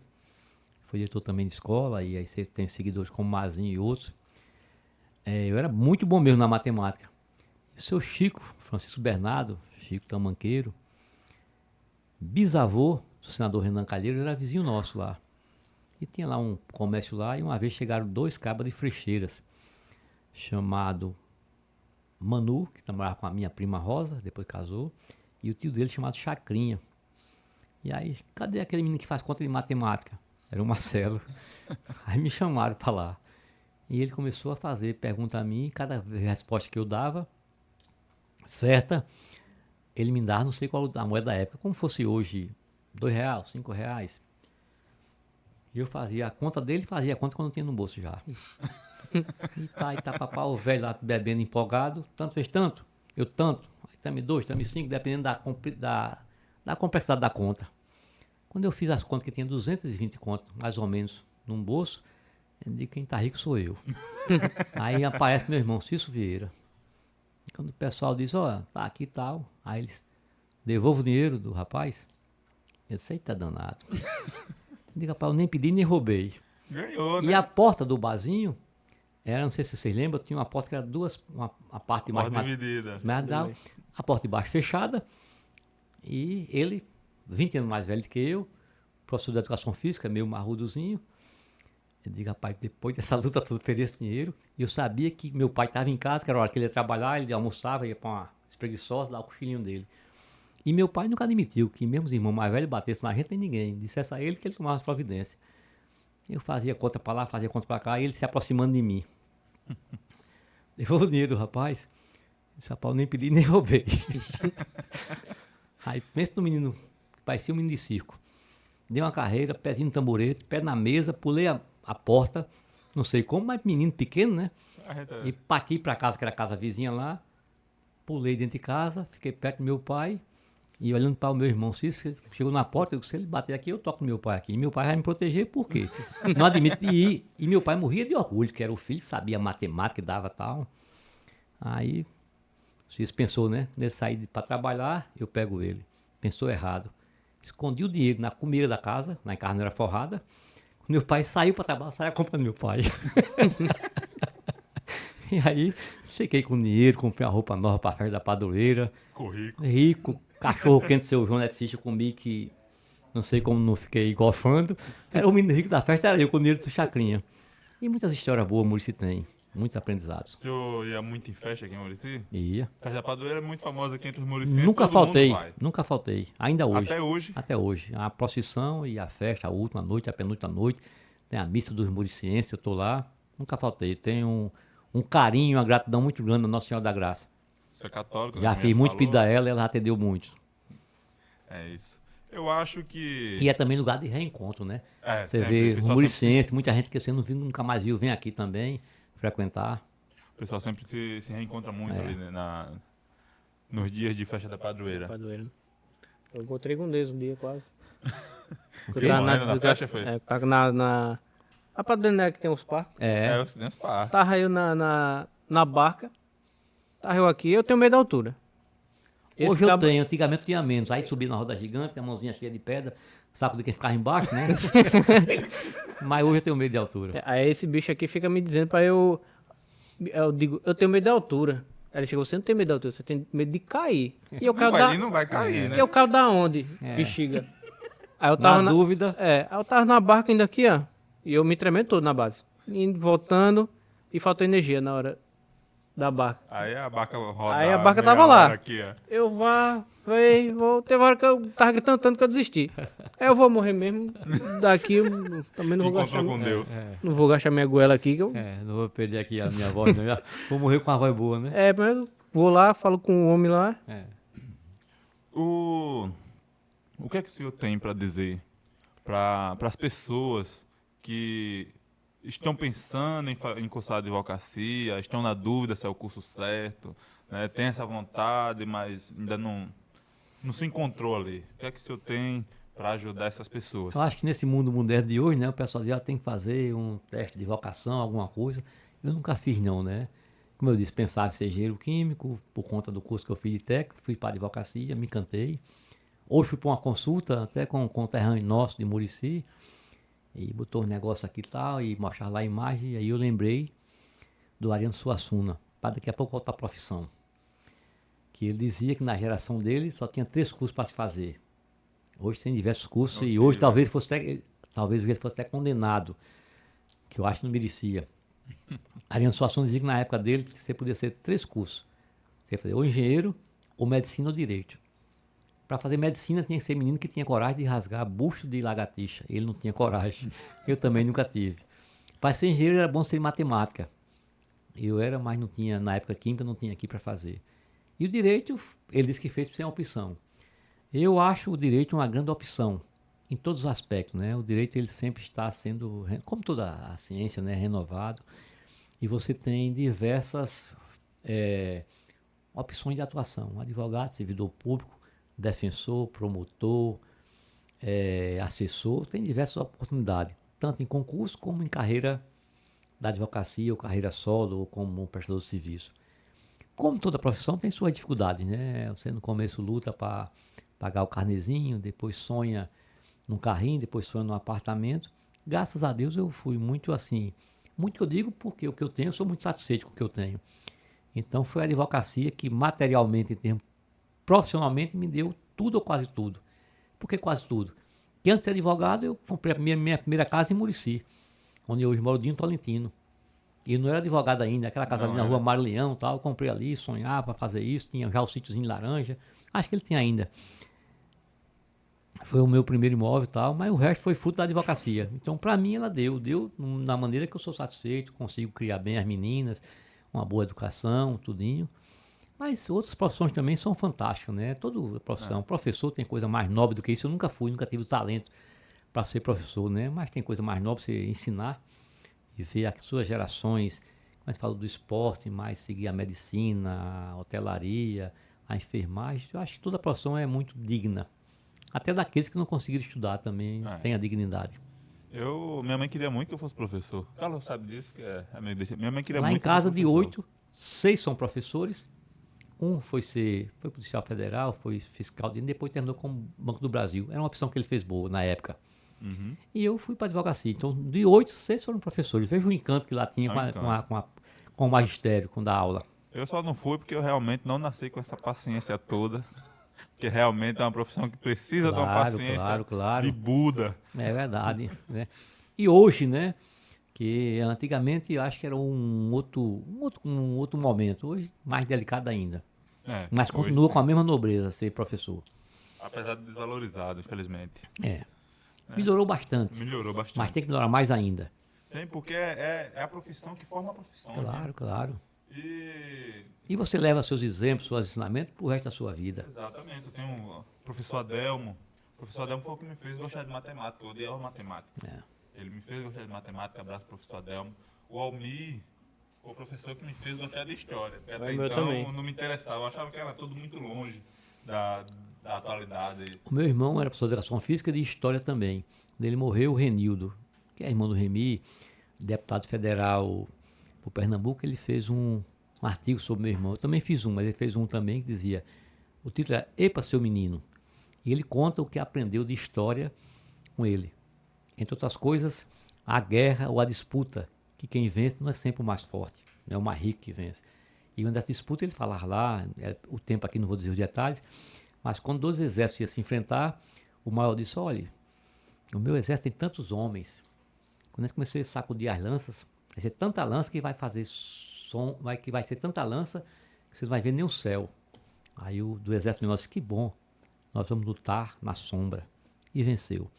foi diretor também de escola, e aí você tem seguidores como Mazinho e outros. Eu era muito bom mesmo na matemática. E o seu Chico, Francisco Bernardo, Chico Tamanqueiro, bisavô do senador Renan Calheiros, era vizinho nosso lá. E tinha lá um comércio lá, e uma vez chegaram 2 cabas de Frecheiras, chamado Manu, que trabalhava com a minha prima Rosa, depois casou, e o tio dele chamado Chacrinha. E aí, cadê aquele menino que faz conta de matemática? Era o Marcelo. Aí me chamaram para lá. E ele começou a fazer pergunta a mim, cada resposta que eu dava, certa, ele me dava, não sei qual a moeda da época, como fosse hoje, R$ 2, R$ 5. E eu fazia a conta dele, fazia a conta quando eu tinha no bolso já. E tá, papá, o velho lá bebendo empolgado, tanto fez tanto, eu tanto, aí tame 2, tame 5, dependendo da complexidade da conta. Quando eu fiz as contas que tinha 220 contas, mais ou menos, num bolso, eu digo, quem tá rico sou eu. Aí aparece meu irmão, Cício Vieira. Quando o pessoal diz, ó, tá aqui e tal, aí eles devolvem o dinheiro do rapaz, eu disse, eita danado. Eu digo, rapaz, eu nem pedi nem roubei. Ganhou, E né? a porta do barzinho, não sei se vocês lembram, tinha uma porta que era a parte de Porta mais dividida. a porta de baixo fechada, e ele, 20 anos mais velho que eu, professor de educação física, meio marrudozinho. Eu digo, rapaz, depois dessa luta toda, eu perdi esse dinheiro. E eu sabia que meu pai estava em casa, que era a hora que ele ia trabalhar, ele almoçava, ia para uma espreguiçosa, lá o cochilinho dele. E meu pai nunca admitiu que mesmo os irmãos mais velhos batessem na gente, nem ninguém. Dissesse a ele que ele tomava as providências. Eu fazia conta para lá, fazia conta para cá, e ele se aproximando de mim. Levou o dinheiro do rapaz. Esse rapaz eu nem pedi, nem roubei. Aí pensa no menino, que parecia um menino de circo. Dei uma carreira, pezinho no tamborete, pé na mesa, pulei a porta, não sei como, mas menino pequeno, né? E parti para casa, que era a casa vizinha lá. Pulei dentro de casa, fiquei perto do meu pai e olhando para o meu irmão Cício, ele chegou na porta, eu disse, se ele bater aqui, eu toco no meu pai aqui. E meu pai vai me proteger, por quê? Não admito de ir. E meu pai morria de orgulho, que era o filho que sabia matemática, dava tal. Aí o Cício pensou, né? Nele sair para trabalhar, eu pego ele. Pensou errado. Escondi o dinheiro na comida da casa, na casa não era forrada. Quando meu pai saiu para trabalhar, saiu a compra do meu pai. E aí, cheguei com dinheiro, comprei uma roupa nova para a festa da padroeira. Ficou rico. Rico, cachorro quente, seu João Letícia comigo, que não sei como não fiquei golfando. Era o menino rico da festa, era eu com o dinheiro do Chacrinha. E muitas histórias boas Murici tem, muitos aprendizados. O senhor ia muito em festa aqui em Murici? Ia. Festa da Padroeira é muito famosa aqui entre os muricienses. Nunca todo mundo faltei, vai. nunca faltei. Ainda hoje. Até hoje. Até hoje. A procissão e a festa, a última noite, a penúltima noite. Tem a missa dos muricienses, eu tô lá. Nunca faltei. Tenho um carinho, uma gratidão muito grande a Nossa Senhora da Graça. Você é católico, né, Já como fiz já muito falou. pedido a ela, ela atendeu muito. É isso. Eu acho que... E é também lugar de reencontro, né? É, Você sempre. vê O os pessoal muricienses, muita gente que você não viu, nunca mais viu, vem aqui também frequentar. O pessoal sempre se reencontra muito É. ali, né, nos dias de festa da padroeira. Padroeiro. Eu encontrei com Deus um dia quase. O quê? Morrendo na festa, foi? Tava a padroeira, né, que tem os parques. É, os crianças partem. Tava eu na barca. Tava eu aqui, eu tenho medo da altura. Esse hoje eu cabo- tenho, antigamente eu tinha menos. Aí subi na roda gigante, a mãozinha cheia de pedra, saco de quem ficava embaixo, né? Mas hoje eu tenho medo de altura. Aí esse bicho aqui fica me dizendo pra eu... Eu digo, eu tenho medo da altura. Aí ele chegou, você não tem medo da altura, você tem medo de cair. E eu caio da... Não vai cair, né? E eu caio da onde, bexiga? Aí eu tava Na dúvida, aí eu tava na barca ainda aqui, ó. E eu me tremendo todo na base. Indo, voltando, e faltou energia na hora da barca. Aí a barca roda. Aí a barca meia tava lá. hora aqui, ó. Eu vou. Teve hora que eu tava gritando tanto que eu desisti. Aí eu vou morrer mesmo. Daqui eu também não vou gastar. Encontrou com Deus. Não vou gastar minha goela aqui. Que eu, não vou perder aqui a minha voz, não. Vou morrer com uma voz boa, né? mas eu vou lá, falo com o homem lá. É. O que é que o senhor tem para dizer para as pessoas que estão pensando em cursar advocacia, estão na dúvida se é o curso certo, né? Tem essa vontade, mas ainda não se encontrou ali. O que é que o senhor tem para ajudar essas pessoas? Eu acho que nesse mundo moderno de hoje, né, o pessoal já tem que fazer um teste de vocação, alguma coisa. Eu nunca fiz não, né? Como eu disse, pensava em ser engenheiro químico, por conta do curso que eu fiz de técnico, fui para advocacia, me encantei. Hoje fui para uma consulta, até com um conterrâneo nosso de Murici, e botou um negócio aqui e tal, e mostrar lá a imagem, e aí eu lembrei do Ariano Suassuna, para daqui a pouco voltar à profissão. Que ele dizia que na geração dele só tinha 3 cursos para se fazer. Hoje tem diversos cursos, e hoje talvez ele fosse até condenado, que eu acho que não merecia. Ariano Suassuna dizia que na época dele você podia ser 3 cursos. Você ia fazer ou engenheiro, ou medicina ou direito. Para fazer medicina tinha que ser menino que tinha coragem de rasgar busto de lagartixa. Ele não tinha coragem. Eu também nunca tive. Para ser engenheiro era bom ser matemática. Eu era, mas não tinha, na época química, não tinha aqui para fazer. E o direito, ele disse que fez sem opção. Eu acho o direito uma grande opção, em todos os aspectos, né? O direito ele sempre está sendo, como toda a ciência, né, renovado. E você tem diversas opções de atuação. Advogado, servidor público, defensor, promotor, assessor, tem diversas oportunidades, tanto em concurso como em carreira da advocacia, ou carreira solo, ou como prestador de serviço. Como toda profissão tem suas dificuldades, né? Você no começo luta para pagar o carnezinho, depois sonha num carrinho, depois sonha num apartamento. Graças a Deus eu fui muito assim, muito que eu digo porque o que eu tenho, eu sou muito satisfeito com o que eu tenho. Então foi a advocacia que materialmente, em termos, profissionalmente, me deu tudo ou quase tudo. Por que quase tudo? Porque antes de ser advogado, eu comprei a minha primeira casa em Murici, onde hoje moro em Tolentino. E não era advogado ainda, aquela casa ali na rua Marleão e tal, eu comprei ali, sonhava fazer isso, tinha já o sítiozinho de laranja, acho que ele tem ainda. Foi o meu primeiro imóvel e tal, mas o resto foi fruto da advocacia. Então, para mim, ela deu na maneira que eu sou satisfeito, consigo criar bem as meninas, uma boa educação, tudinho. Mas outras profissões também são fantásticas, né? Toda profissão, professor tem coisa mais nobre do que isso, eu nunca fui, nunca tive o talento para ser professor, né? Mas tem coisa mais nobre você ensinar e ver as suas gerações, como a gente fala do esporte, mais seguir a medicina, a hotelaria, a enfermagem. Eu acho que toda profissão é muito digna. Até daqueles que não conseguiram estudar também tem a dignidade. Minha mãe queria muito que eu fosse professor. Carlos sabe disso, que é amigo desse. Minha mãe queria Lá muito em casa que eu fosse de professor. 8, 6 são professores. Um foi policial federal, foi fiscal, e depois terminou como Banco do Brasil. Era uma opção que ele fez boa na época. E eu fui para advocacia. Então, de 8, 6 foram professores. Veja o encanto que lá tinha com o magistério, com a aula. Eu só não fui porque eu realmente não nasci com essa paciência toda. Porque realmente é uma profissão que precisa de uma paciência de Claro. Buda. É verdade, né? E hoje, né? Que antigamente eu acho que era um outro momento. Hoje, mais delicado ainda. Mas Hoje continua sim. com a mesma nobreza ser professor. Apesar de desvalorizado, infelizmente. Melhorou bastante. Melhorou bastante. Mas tem que melhorar mais ainda. Tem, porque é a profissão que forma a profissão. Né? Claro. E E você leva seus exemplos, seus ensinamentos pro resto da sua vida. exatamente, eu tenho o professor Adelmo. O professor Adelmo foi o que me fez gostar de matemática, eu odiava matemática. Ele me fez gostar de matemática, abraço professor Adelmo. O Almir, o professor que me fez gostar de história. Até então também. não me interessava, eu achava que era tudo muito longe da atualidade. O meu irmão era professor de educação física e de história também. Quando ele morreu, o Renildo, que é irmão do Remi, deputado federal por Pernambuco, ele fez um artigo sobre meu irmão. Eu também fiz um, mas ele fez um também que dizia, o título é Epa, seu menino. E ele conta o que aprendeu de história com ele. Entre outras coisas, a guerra ou a disputa, que quem vence não é sempre o mais forte, não é o mais rico que vence. E uma dessas disputas ele falava lá, o tempo aqui não vou dizer os detalhes, mas quando dois exércitos iam se enfrentar, o maior disse, olha, o meu exército tem tantos homens. Quando a gente começou a sacudir as lanças, vai ser tanta lança que vai fazer som, que vai ser tanta lança que vocês não vão ver nem o céu. Aí o do exército menor disse, que bom, nós vamos lutar na sombra. E venceu.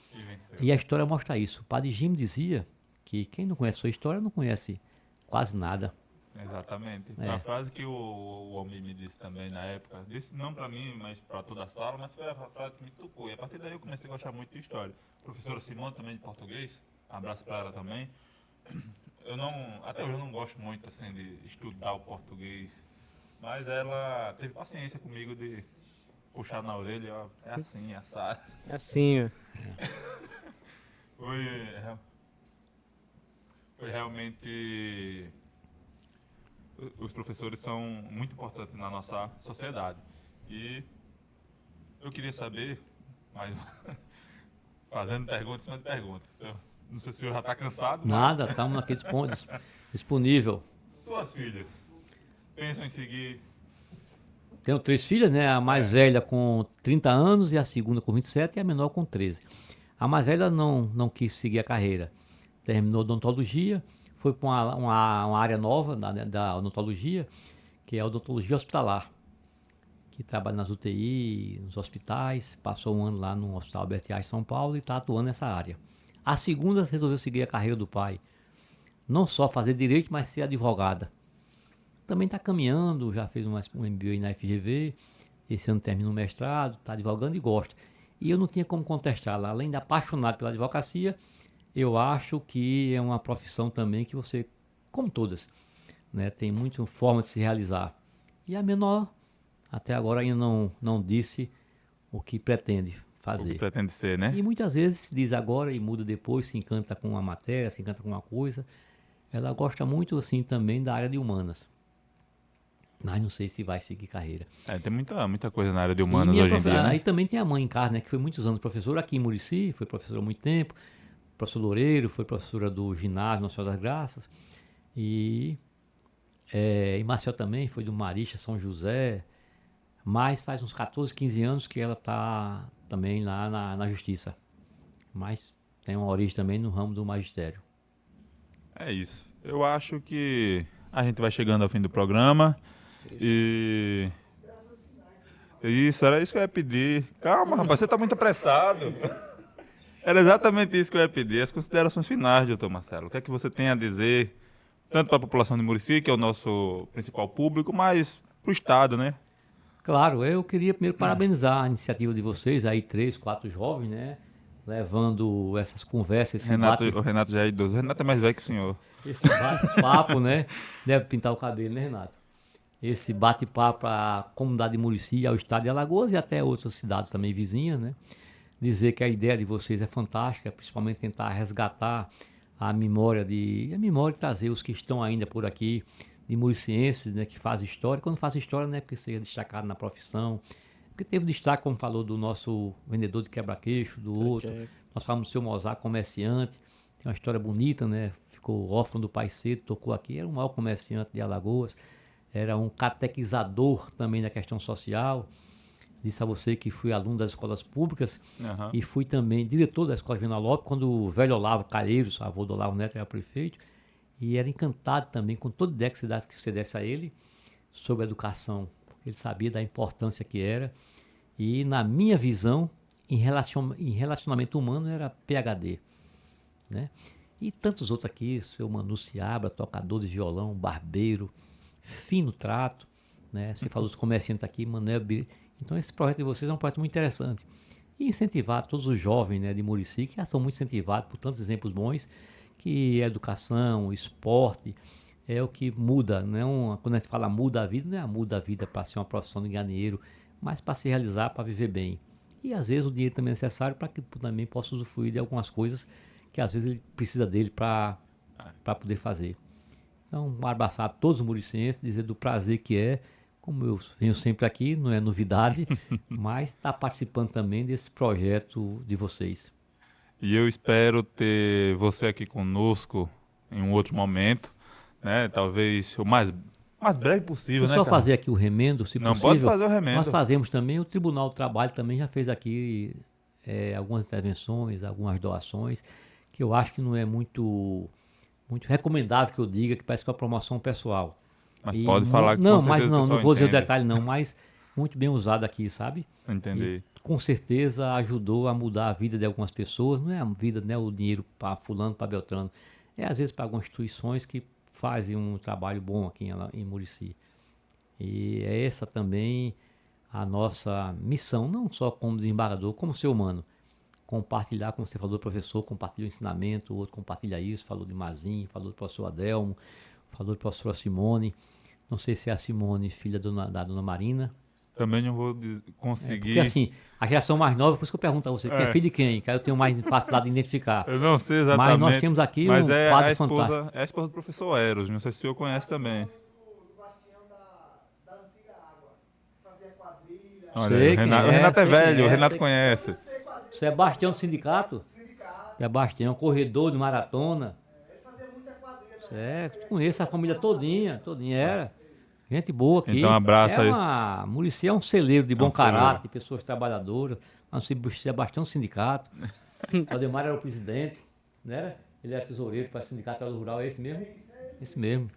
E a história mostra isso. O padre Jim dizia que quem não conhece a sua história não conhece quase nada. Exatamente. Foi uma frase que o Almir me disse também na época. Disse não para mim, mas para toda a sala, mas foi a frase que me tocou. E a partir daí eu comecei a gostar muito de história. Professora Simone também de português, um abraço para ela também. Até hoje eu não gosto muito assim de estudar o português, mas ela teve paciência comigo de puxar na orelha, ó, é assim, assado. É assim, ó. Foi realmente. Os professores são muito importantes na nossa sociedade. E eu queria saber, mas fazendo pergunta em cima de pergunta. Não sei se o senhor já está cansado. Nada, estamos aqui disponível. Suas filhas pensam em seguir. Tenho 3 filhas, né? A mais velha com 30 anos e a segunda com 27 e a menor com 13. A mais velha não quis seguir a carreira. Terminou odontologia, foi para uma área nova da odontologia, que é a odontologia hospitalar. que trabalha nas UTI, nos hospitais, passou um ano lá no Hospital Albert Einstein, São Paulo, e está atuando nessa área. A segunda resolveu seguir a carreira do pai. Não só fazer direito, mas ser advogada. Também está caminhando, já fez um MBA na FGV, esse ano termina o mestrado, está advogando e gosta. E eu não tinha como contestá-la. Além de apaixonado pela advocacia, eu acho que é uma profissão também que você, como todas, né, tem muita forma de se realizar. E a menor, até agora, ainda não disse o que pretende fazer. O que pretende ser, né? E muitas vezes diz agora e muda depois, se encanta com uma matéria, se encanta com uma coisa. Ela gosta muito, assim, também da área de humanas. Mas não sei se vai seguir carreira. Tem muita coisa na área de humanas hoje em dia, né? Aí também tem a mãe em casa, né, que foi muitos anos professora aqui em Murici, foi professora há muito tempo. Professor Loureiro, foi professora do ginásio Nossa Senhora das Graças. E em Maceió também, foi do Marista, São José. Mas faz uns 14, 15 anos que ela está também lá na justiça. Mas tem uma origem também no ramo do magistério. É isso. Eu acho que a gente vai chegando ao fim do programa. E... Isso, era isso que eu ia pedir. Calma, rapaz, você está muito apressado. Era exatamente isso que eu ia pedir. As considerações finais, doutor Marcelo. O que é que você tem a dizer, tanto para a população de Murici, que é o nosso principal público, mas para o Estado, né? Claro, eu queria primeiro parabenizar a iniciativa de vocês, aí 3, 4 jovens, né? Levando essas conversas, O Renato já é idoso. O Renato é mais velho que o senhor. esse bate-papo, né? Deve pintar o cabelo, né, Renato? Esse bate-papo à comunidade de Murici, ao estado de Alagoas e até outras cidades também vizinhas, né? Dizer que a ideia de vocês é fantástica, principalmente tentar resgatar a memória de trazer os que estão ainda por aqui, de muricienses, né, que fazem história. Quando faz história, não é porque seja destacado na profissão, porque teve destaque, como falou, do nosso vendedor de quebra-queixo, do outro. Nós falamos do seu Mozart, comerciante, tem uma história bonita, né? Ficou órfão do pai cedo, tocou aqui, era um maior comerciante de Alagoas, era um catequizador também da questão social. Disse a você que fui aluno das escolas públicas e fui também diretor da Escola Juvenal Lopes, quando o velho Olavo Calheiros, avô do Olavo Neto, era prefeito, e era encantado também com toda ideia que você desse a ele sobre a educação, porque ele sabia da importância que era, e na minha visão, em relacionamento humano, era PhD, né? E tantos outros aqui, o seu Manu Seabra, tocador de violão, barbeiro, fino trato, né? Você falou dos comerciantes aqui, Manuel Biri. Então esse projeto de vocês é um projeto muito interessante. E incentivar todos os jovens, né, de Murici, que já são muito incentivados por tantos exemplos bons, que a educação, esporte, é o que muda. Quando a gente fala muda a vida, não é muda a vida para ser uma profissão de ganhar dinheiro, mas para se realizar, para viver bem. E às vezes o dinheiro também é necessário para que também possa usufruir de algumas coisas que às vezes ele precisa dele para poder fazer. Então, abraçar a todos os muricienses, dizer do prazer que é, como eu venho sempre aqui, não é novidade, mas está participando também desse projeto de vocês. E eu espero ter você aqui conosco em um outro momento, né? Talvez o mais breve possível, Deixa né, eu só fazer aqui o remendo, se Não, possível. pode fazer o remendo. Nós fazemos também, o Tribunal do Trabalho também já fez aqui algumas intervenções, algumas doações, que eu acho que não é muito recomendável que eu diga, que parece que é uma promoção pessoal. Mas pode falar que não, com certeza mas o não pessoal vou dizer o entende. detalhe não, mas muito bem usado aqui, sabe? Entendi. E, com certeza ajudou a mudar a vida de algumas pessoas, não é a vida, não é o dinheiro para fulano, para Beltrano, é às vezes para algumas instituições que fazem um trabalho bom aqui em Murici. E é essa também a nossa missão, não só como desembargador, como ser humano. Compartilhar, como você falou, professor, compartilha o ensinamento, o outro compartilha isso, falou de Mazinho, falou do professor Adelmo, falou da professora Simone. Não sei se é a Simone, filha da dona Marina. Também não vou conseguir... Porque assim, a geração mais nova, por isso que eu pergunto a você, que é filho de quem? Que aí eu tenho mais facilidade de identificar. Eu não sei exatamente. Mas nós temos aqui um quadro fantástico. É a esposa do professor Eros, não sei se o senhor conhece também. Olha, Sei o Renato, quem é, o Renato é sei velho, quem é, o Renato sei- conhece. Sebastião do sindicato? Sebastião, corredor de maratona. Certo, conheço a família todinha era. Gente boa aqui. Então, abraço aí. Murici é um celeiro de bom celeiro. caráter, de pessoas trabalhadoras. Mas Sebastião do sindicato. Aldemar era o presidente, né? Ele era tesoureiro para o sindicato rural, é esse mesmo? Esse mesmo.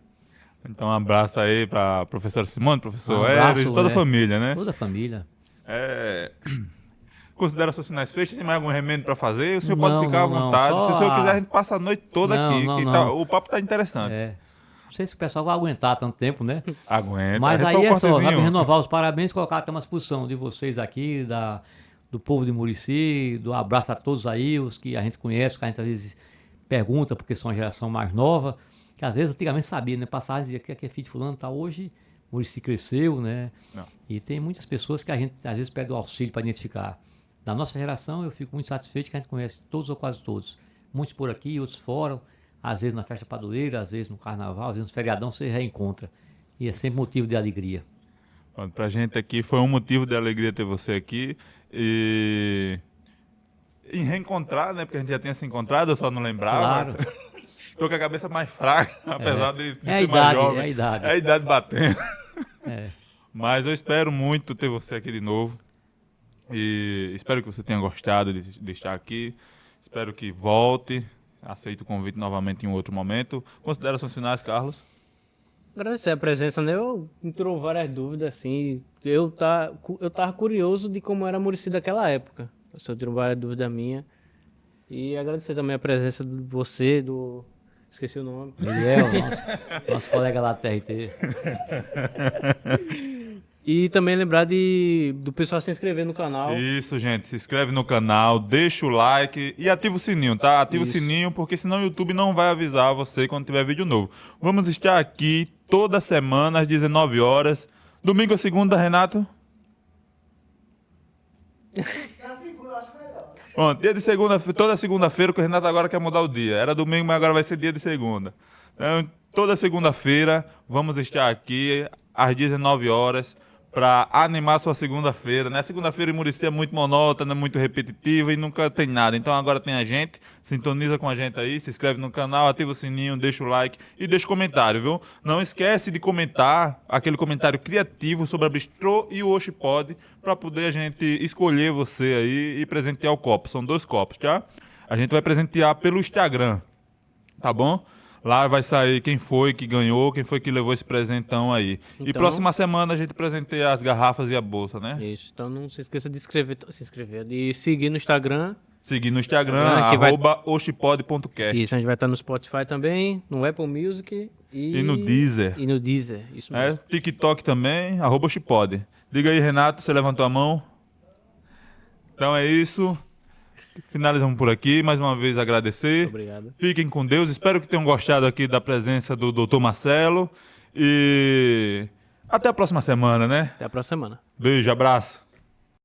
Então, um abraço aí para professora Simone, professor Um abraço, Eros, toda a família, né? Toda a família. É... Considerações finais feitas, tem mais algum remendo para fazer? O senhor Não, pode ficar à não, não, vontade. só Se o senhor a- quiser, a gente passa a noite toda Não, aqui. não, Que não. o papo tá interessante. É. Não sei se o pessoal vai aguentar tanto tempo, né? Aguenta. Mas A gente aí faz é um só, sabe, cortezinho. renovar os parabéns, colocar até uma exposição de vocês aqui, do povo de Murici, do abraço a todos aí, os que a gente conhece, que a gente às vezes pergunta, porque são uma geração mais nova, que às vezes antigamente sabia, né? Passava e dizia que aqui é filho de fulano, tá hoje, Murici cresceu, né? Não. E tem muitas pessoas que a gente às vezes pede o auxílio para identificar. Da nossa geração, eu fico muito satisfeito que a gente conhece todos ou quase todos. Muitos por aqui, outros fora, às vezes na festa padroeira, às vezes no carnaval, às vezes no feriadão, você reencontra. E é sempre motivo de alegria. Pronto, pra gente aqui foi um motivo de alegria ter você aqui. E em reencontrar, né? Porque a gente já tinha se encontrado, eu só não lembrava. Claro. Tô com a cabeça mais fraca, apesar de É a ser mais idade, jovem. é a idade. É a idade batendo. É. Mas eu espero muito ter você aqui de novo. E espero que você tenha gostado de estar aqui. Espero que volte. Aceito o convite novamente em outro momento. Considerações finais, Carlos? Agradecer a presença, né? Eu entrou várias dúvidas, assim. Eu tava curioso de como era Murici daquela época. Eu só tirou várias dúvidas minhas. E agradecer também a presença de você, esqueci o nome. Miguel, nosso colega lá do TRT. E também lembrar do pessoal se inscrever no canal. Isso, gente. Se inscreve no canal, deixa o like e ativa o sininho, tá? Ativa Isso. o sininho, porque senão o YouTube não vai avisar você quando tiver vídeo novo. Vamos estar aqui toda semana às 19 horas. Domingo a segunda, Renato? Pronto, dia de segunda, toda segunda-feira, que o Renato agora quer mudar o dia. Era domingo, mas agora vai ser dia de segunda. Então, toda segunda-feira, vamos estar aqui às 19 horas para animar sua segunda-feira, né? Segunda-feira em Murici é muito monótona, é muito repetitiva e nunca tem nada. Então agora tem a gente, sintoniza com a gente aí, se inscreve no canal, ativa o sininho, deixa o like e deixa o comentário, viu? Não esquece de comentar aquele comentário criativo sobre a Bistrô e o Oxipod para poder a gente escolher você aí e presentear o copo. São 2 copos, tá? A gente vai presentear pelo Instagram, tá bom? Lá vai sair quem foi que ganhou, quem foi que levou esse presentão aí. E Então- próxima semana a gente presenteia as garrafas e a bolsa, né? Isso, então não se esqueça de se inscrever, de seguir no Instagram. Seguir no Instagram, Que vai- @oxipod.cast. Isso, a gente vai estar no Spotify também, no Apple Music E no Deezer. E no Deezer, isso É, mesmo. TikTok também, @oxipod. Diga aí, Renato, você levantou a mão? Então é isso. Finalizamos por aqui. Mais uma vez agradecer. Obrigado. Fiquem com Deus. Espero que tenham gostado aqui da presença do Dr. Marcelo. E até a próxima semana, né? Até a próxima semana. Beijo, abraço.